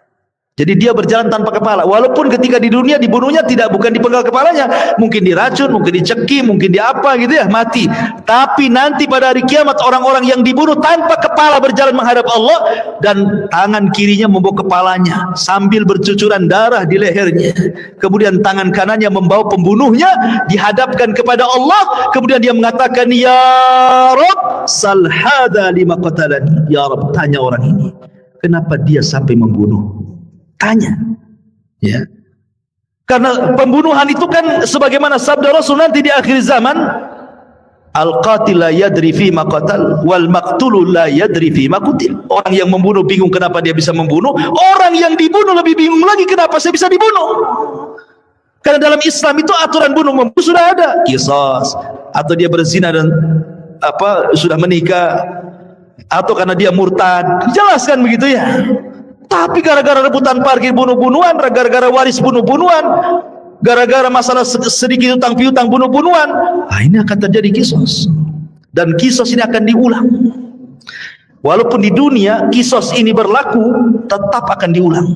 Jadi dia berjalan tanpa kepala. Walaupun ketika di dunia dibunuhnya bukan dipenggal kepalanya, mungkin diracun, mungkin diceki, mungkin diapa gitu ya, mati. Tapi nanti pada hari kiamat orang-orang yang dibunuh tanpa kepala berjalan menghadap Allah, dan tangan kirinya membawa kepalanya sambil bercucuran darah di lehernya. Kemudian tangan kanannya membawa pembunuhnya dihadapkan kepada Allah. Kemudian dia mengatakan, ya Rabb, sal hadza lima qatalani. Ya Rabb, tanya orang ini, kenapa dia sampai membunuh? Tanya, ya. Karena pembunuhan itu kan sebagaimana sabda Rasul nanti di akhir zaman, al-qatil la yadri fi ma qatal wal maqtul la yadri fi ma qutil. Orang yang membunuh bingung kenapa dia bisa membunuh, orang yang dibunuh lebih bingung lagi kenapa saya bisa dibunuh. Karena dalam Islam itu aturan bunuh membunuh sudah ada, qisas, atau dia berzina dan sudah menikah, atau karena dia murtad, dijelaskan begitu ya. Tapi gara-gara rebutan parkir bunuh-bunuhan, gara-gara waris bunuh-bunuhan, gara-gara masalah sedikit utang piutang bunuh-bunuhan, ini akan terjadi kisos. Dan kisos ini akan diulang. Walaupun di dunia kisos ini berlaku, tetap akan diulang.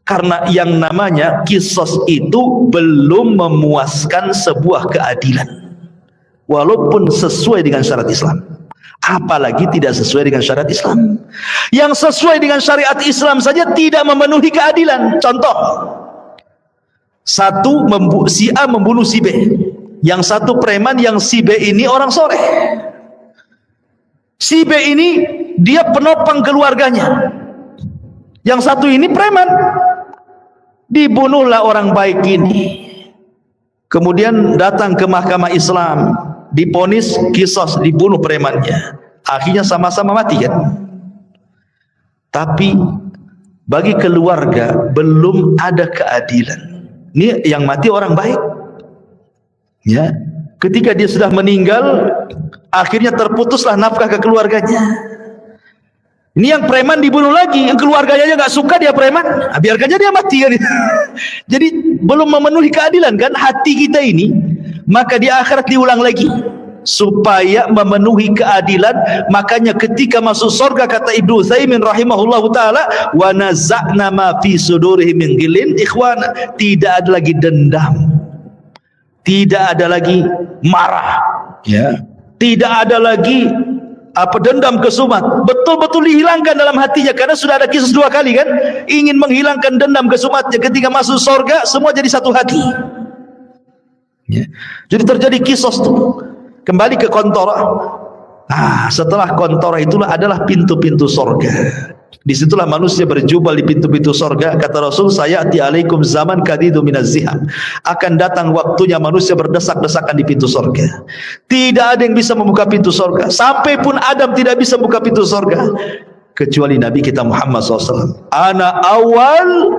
Karena yang namanya kisos itu belum memuaskan sebuah keadilan. Walaupun sesuai dengan syarat Islam. Apalagi tidak sesuai dengan syariat Islam. Yang sesuai dengan syariat Islam saja tidak memenuhi keadilan. Contoh, si A membunuh si B, yang satu preman, yang si B ini orang soleh. Si B ini dia penopang keluarganya, yang satu ini preman. Dibunuhlah orang baik ini, kemudian datang ke mahkamah Islam, diponis kisos, dibunuh premannya, akhirnya sama-sama mati kan. Tapi bagi keluarga belum ada keadilan. Ini yang mati orang baik, ya. Ketika dia sudah meninggal, akhirnya terputuslah nafkah ke keluarganya. Ini yang preman dibunuh lagi, yang keluarganya aja nggak suka dia preman, nah, biarkan aja dia mati kan. Jadi belum memenuhi keadilan kan hati kita ini, maka di akhirat diulang lagi supaya memenuhi keadilan. Makanya ketika masuk surga kata Ibnu Utsaimin rahimahullahu taala, wa naza'na ma fi sudurihim min ghillin ikhwana, tidak ada lagi dendam, tidak ada lagi marah, ya, tidak ada lagi dendam kesumat, betul-betul dihilangkan dalam hatinya, karena sudah ada kisah 2 kali kan, ingin menghilangkan dendam kesumatnya. Ketika masuk surga semua jadi satu hati, ya. Jadi terjadi kisos tuh, kembali ke kontora. Setelah kontora itulah adalah pintu-pintu surga. Disitulah manusia berjubel di pintu-pintu surga. Kata Rasul, sayati alaikum zaman kadidu minaz ziham, akan datang waktunya manusia berdesak-desakan di pintu surga. Tidak ada yang bisa membuka pintu surga, sampai pun Adam tidak bisa membuka pintu surga kecuali Nabi kita Muhammad SAW. Ana awal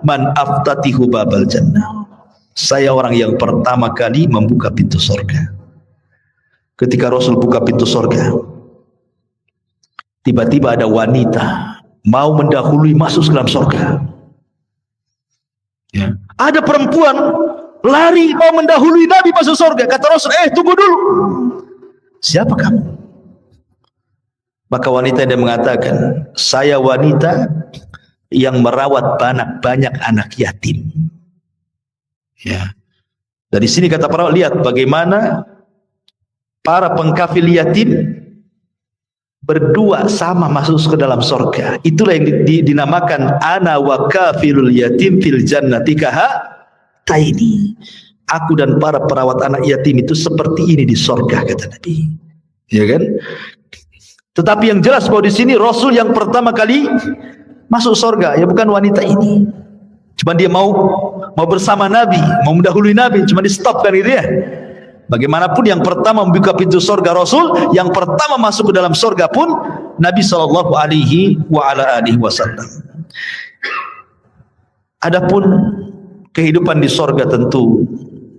man aftatihu babal jannah, saya orang yang pertama kali membuka pintu surga. Ketika Rasul buka pintu surga, tiba-tiba ada wanita mau mendahului masuk ke dalam surga, ya. Ada perempuan lari mau mendahului Nabi masuk surga. Kata Rasul, tunggu dulu, siapa kamu? Maka wanita yang mengatakan, saya wanita yang merawat banyak anak yatim, ya. Dari sini kata para ulama, lihat bagaimana para pengkafil yatim berdua sama masuk ke dalam surga. Itulah yang dinamakan ana wa kafilul yatim fil jannati kahataini. Aku dan para perawat anak yatim itu seperti ini di surga, kata Nabi. Ya kan? Tetapi yang jelas bahwa di sini Rasul yang pertama kali masuk surga ya bukan wanita ini. Cuma dia mau bersama Nabi, mau mendahului Nabi, cuma di stop kan gitu ya. Bagaimanapun yang pertama membuka pintu surga Rasul, yang pertama masuk ke dalam surga pun Nabi sallallahu alaihi wasallam. Adapun kehidupan di surga tentu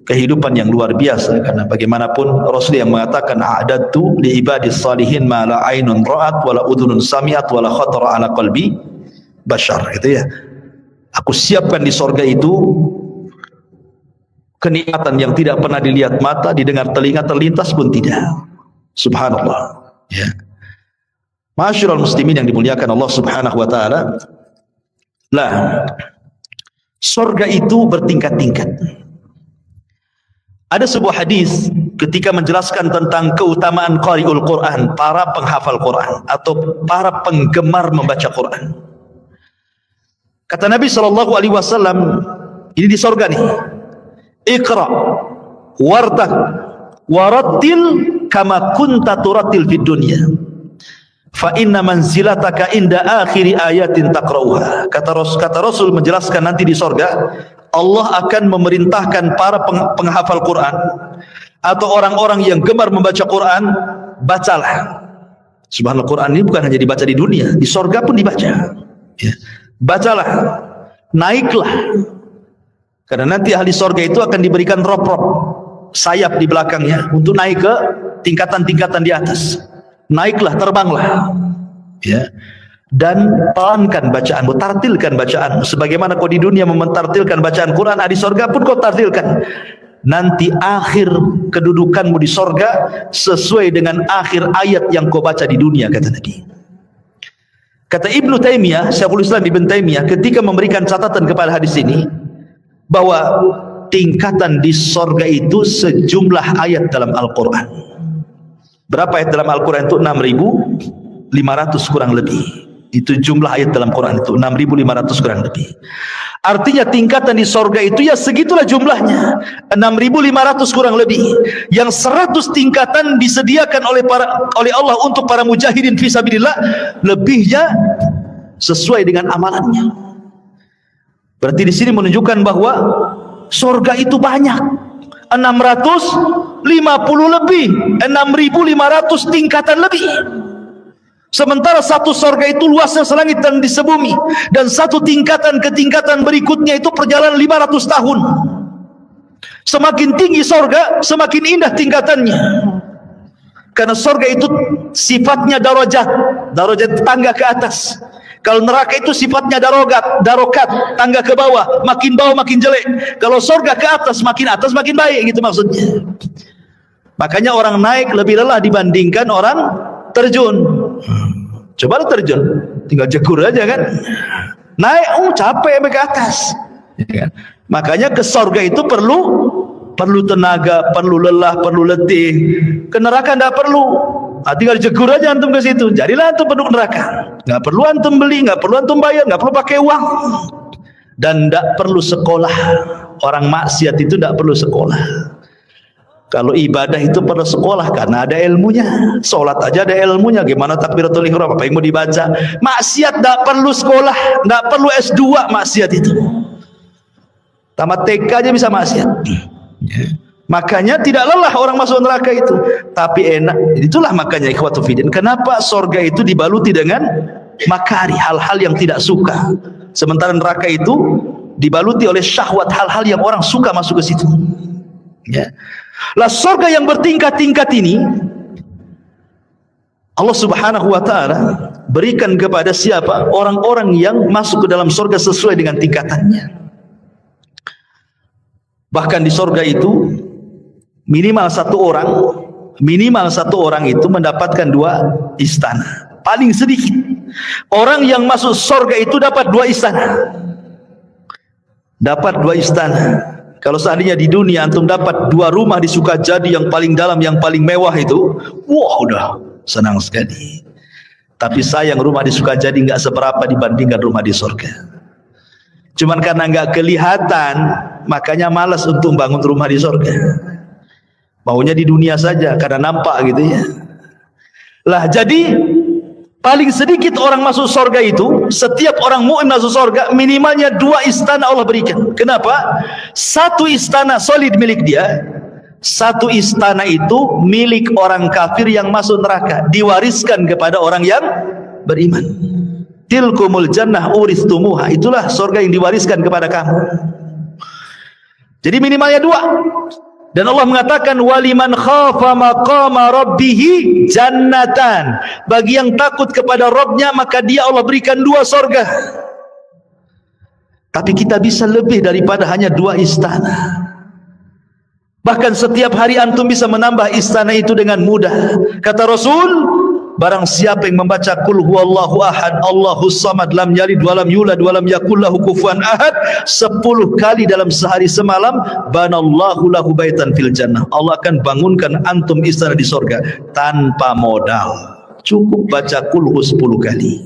kehidupan yang luar biasa, karena bagaimanapun Rasul yang mengatakan a'dadtu li ibadis salihin ma la ainun ra'at wa la udhunun sami'at wa la khatara ala qalbi bashar, gitu ya. Aku siapkan di surga itu kenikmatan yang tidak pernah dilihat mata, didengar telinga, terlintas pun tidak. Subhanallah, ya. Ma'asyiral muslimin yang dimuliakan Allah Subhanahu wa taala. Lah, surga itu bertingkat-tingkat. Ada sebuah hadis ketika menjelaskan tentang keutamaan qari'ul Quran, para penghafal Quran atau para penggemar membaca Quran. Kata Nabi sallallahu alaihi wasallam, ini di surga nih. Iqra wartaq warattil kama kunta turattil fid dunya fa inna manzilataka inda akhiri ayatin taqra'uha. Kata Rasul menjelaskan nanti di surga Allah akan memerintahkan para penghafal Quran atau orang-orang yang gemar membaca Quran, bacalah. Subhanallah, Quran ini bukan hanya dibaca di dunia, di surga pun dibaca, ya. Bacalah, naiklah. Karena nanti ahli surga itu akan diberikan rop-rop sayap di belakangnya untuk naik ke tingkatan-tingkatan di atas. Naiklah, terbanglah, ya. Dan pelankan bacaanmu, tartilkan bacaanmu. Sebagaimana kau di dunia mentartilkan bacaan Quran, di surga pun kau tartilkan. Nanti akhir kedudukanmu di surga sesuai dengan akhir ayat yang kau baca di dunia, kata Nabi. Kata Ibnu Taimiyah, Syekhul Islam Ibnu Taimiyah ketika memberikan catatan kepada hadis ini, bahwa tingkatan di surga itu sejumlah ayat dalam Al-Quran. Berapa ayat dalam Al-Quran itu? 6.500 kurang lebih. Itu jumlah ayat dalam Quran itu 6.500 kurang lebih. Artinya tingkatan di surga itu ya segitulah jumlahnya, 6.500 kurang lebih. Yang 100 tingkatan disediakan oleh Allah untuk para mujahidin fisabilillah, lebihnya sesuai dengan amalannya. Berarti di sini menunjukkan bahwa surga itu banyak, 650 lebih, 6.500 tingkatan lebih. Sementara satu surga itu luasnya selangit dan di sebumi, dan satu tingkatan ke tingkatan berikutnya itu perjalanan 500 tahun. Semakin tinggi surga, semakin indah tingkatannya. Karena surga itu sifatnya darajat tangga ke atas. Kalau neraka itu sifatnya darokat, tangga ke bawah makin jelek. Kalau surga ke atas makin baik, gitu maksudnya. Makanya orang naik lebih lelah dibandingkan orang terjun. Coba lu terjun, tinggal jegur aja kan. Naik, capek sampai ke atas. Ya kan? Makanya ke surga itu perlu tenaga, perlu lelah, perlu letih. Ke neraka enggak perlu. Tinggal jegur aja antum ke situ. Jadilah antum penduduk neraka. Enggak perlu antum beli, enggak perlu antum bayar, enggak perlu pakai uang. Dan enggak perlu sekolah. Orang maksiat itu enggak perlu sekolah. Kalau ibadah itu perlu sekolah karena ada ilmunya. Salat aja ada ilmunya. Gimana takbiratul ihram, apa yang mau dibaca? Maksiat enggak perlu sekolah, enggak perlu S2 maksiat itu. Tamat TK aja bisa maksiat. Makanya tidak lelah orang masuk neraka itu, tapi enak. Itulah makanya ikhwatu fiddin, kenapa surga itu dibaluti dengan makari, hal-hal yang tidak suka, sementara neraka itu dibaluti oleh syahwat, hal-hal yang orang suka masuk ke situ. Ya. Lah surga yang bertingkat-tingkat ini Allah Subhanahu wa taala berikan kepada siapa? Orang-orang yang masuk ke dalam surga sesuai dengan tingkatannya. Bahkan di surga itu minimal satu orang itu mendapatkan 2 istana. Paling sedikit orang yang masuk surga itu dapat 2 istana. Dapat 2 istana. Kalau seandainya di dunia antum dapat 2 rumah di Sukajadi yang paling dalam, yang paling mewah itu, wah udah senang sekali. Tapi sayang rumah di Sukajadi nggak seberapa dibandingkan rumah di surga. Cuman karena nggak kelihatan, makanya malas untuk bangun rumah di surga. Maunya di dunia saja karena nampak gitu ya. Lah jadi paling sedikit orang masuk surga itu, setiap orang mukmin masuk surga minimalnya 2 istana Allah berikan. Kenapa? 1 istana solid milik dia, 1 istana itu milik orang kafir yang masuk neraka, diwariskan kepada orang yang beriman. Tilkumul jannah uristumuha, itulah surga yang diwariskan kepada kamu. Jadi minimalnya 2. Dan Allah mengatakan waliman khafa maqama rabbihi jannatan. Bagi yang takut kepada Rabbnya maka dia Allah berikan 2 surga. Tapi kita bisa lebih daripada hanya 2 istana. Bahkan setiap hari antum bisa menambah istana itu dengan mudah. Kata Rasul, barang siapa yang membaca qul huwallahu ahad Allahus samad lam yalid walam yulad walam yakul lahu kufuwan ahad 10 kali dalam sehari semalam, banallahu lahu baitan fil jannah. Allah akan bangunkan antum istana di surga tanpa modal. Cukup baca qul hu 10 kali.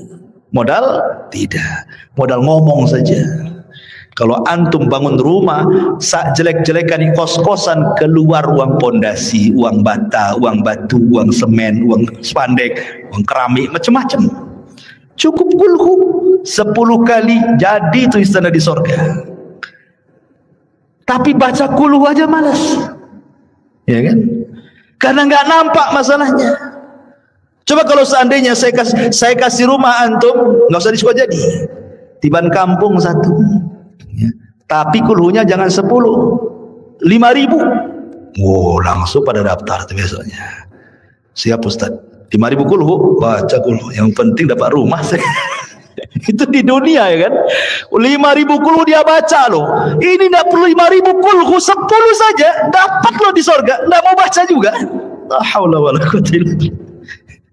Modal? Tidak. Modal ngomong saja. Kalau antum bangun rumah, sak jelek-jelekan di kos-kosan, keluar uang pondasi, uang bata, uang batu, uang semen, uang spandek, uang keramik, macam-macam. Cukup kulhu 10 kali jadi itu istana di surga. Tapi baca kulhu aja malas, ya kan? Karena nggak nampak masalahnya. Coba kalau seandainya saya kasih rumah antum, nggak usah di Sukajadi, tiban kampung 1. Ya. Tapi kulhunya jangan 10, 5.000. Wow, langsung pada daftar tuh besoknya. Siap Ustaz, 5.000 kulhu, baca kulhu. Yang penting dapat rumah. Itu di dunia ya kan. 5.000 kulhu dia baca loh. Ini tidak perlu 5.000 kulhu, 10 saja dapat loh di surga. Tidak mau baca juga. La haula wala quwwata illa billah.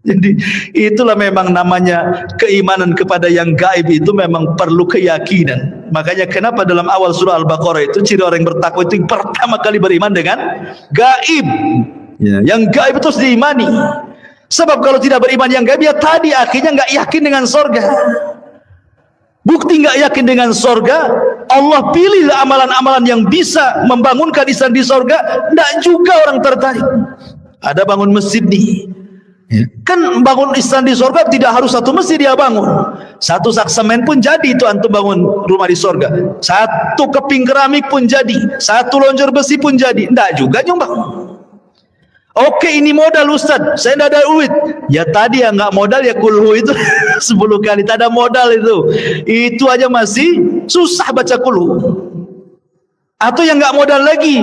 Jadi itulah memang namanya keimanan kepada yang gaib, itu memang perlu keyakinan. Makanya kenapa dalam awal surah Al-Baqarah itu ciri orang yang bertakwa itu yang pertama kali beriman dengan gaib. Ya, yang gaib itu harus diimani. Sebab kalau tidak beriman yang gaib, ya tadi akhirnya nggak yakin dengan surga. Bukti nggak yakin dengan surga, Allah pilih amalan-amalan yang bisa membangunkan istana di surga, nggak juga orang tertarik. Ada bangun masjid nih. Ya. Kan bangun istana di surga tidak harus 1 masjid dia bangun. 1 sak semen pun jadi itu antum bangun rumah di surga. 1 keping keramik pun jadi. 1 lonjor besi pun jadi. Tidak juga nyumbang. Oke, ini modal Ustaz, saya tidak ada duit. Ya tadi ya nggak modal ya kulhu itu 10 kali. Tak ada modal itu. Itu aja masih susah baca kulhu. Atau yang nggak modal lagi,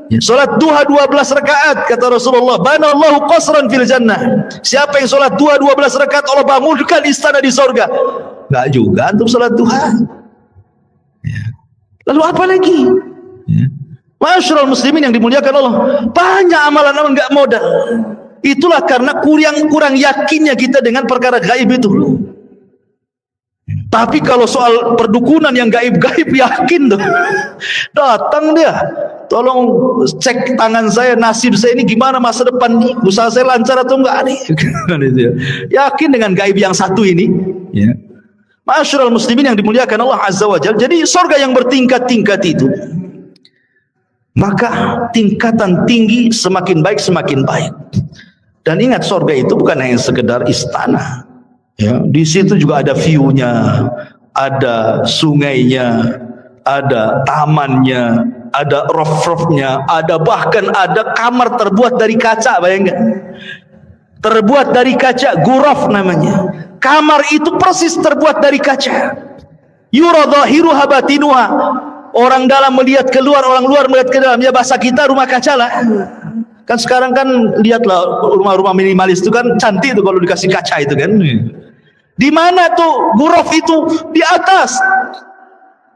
Ya, salat duha 12 rakaat kata Rasulullah, banallahu qasran fil jannah. Siapa yang salat duha 12 rakaat Allah bangunkan istana di surga. Enggak juga antum salat duha. Ya. Lalu apa lagi? Ya. Masyarul muslimin yang dimuliakan Allah, banyak amalan-amalan enggak modal. Itulah karena kurang yakinnya kita dengan perkara gaib itu. Tapi kalau soal perdukunan yang gaib-gaib yakin tuh. Datang dia, tolong cek tangan saya, nasib saya ini gimana masa depan nih, usaha saya lancar atau enggak nih. Yakin dengan gaib yang satu ini, ya. Masyarul muslimin yang dimuliakan Allah Azza wa Jalla. Jadi surga yang bertingkat-tingkat itu, maka tingkatan tinggi semakin baik semakin baik. Dan ingat, surga itu bukan hanya sekedar istana. Ya, di situ juga ada view-nya, ada sungainya, ada tamannya, ada roof-roofnya, ada bahkan ada kamar terbuat dari kaca, bayangkan. Terbuat dari kaca, ghuraf namanya. Kamar itu persis terbuat dari kaca. Yura dhahiruha batinuha. Orang dalam melihat keluar, orang luar melihat ke dalam. Ya bahasa kita rumah kaca lah. Kan sekarang kan lihatlah rumah-rumah minimalis itu kan cantik tuh kalau dikasih kaca itu kan. Di mana tuh ghuraf itu? Di atas.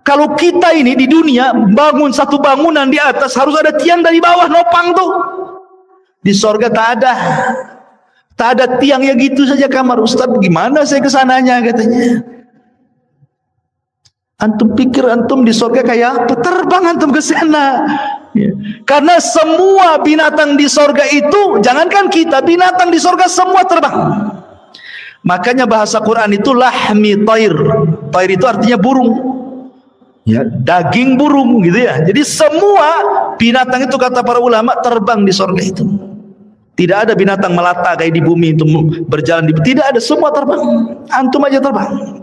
Kalau kita ini di dunia bangun satu bangunan di atas, harus ada tiang dari bawah nopang tuh. Di sorga tak ada. Tak ada tiang, ya gitu saja kamar. Ustaz, gimana saya kesananya katanya. Antum pikir antum di sorga kayak apa? Terbang antum ke sana. Ya. Karena semua binatang di sorga itu, jangankan kita, binatang di sorga semua terbang. Makanya bahasa Quran itu lahmi tair. Tair itu artinya burung. Ya, daging burung gitu ya. Jadi semua binatang itu kata para ulama terbang di surga itu. Tidak ada binatang melata kayak di bumi itu berjalan di, tidak ada, semua terbang. Antum aja terbang.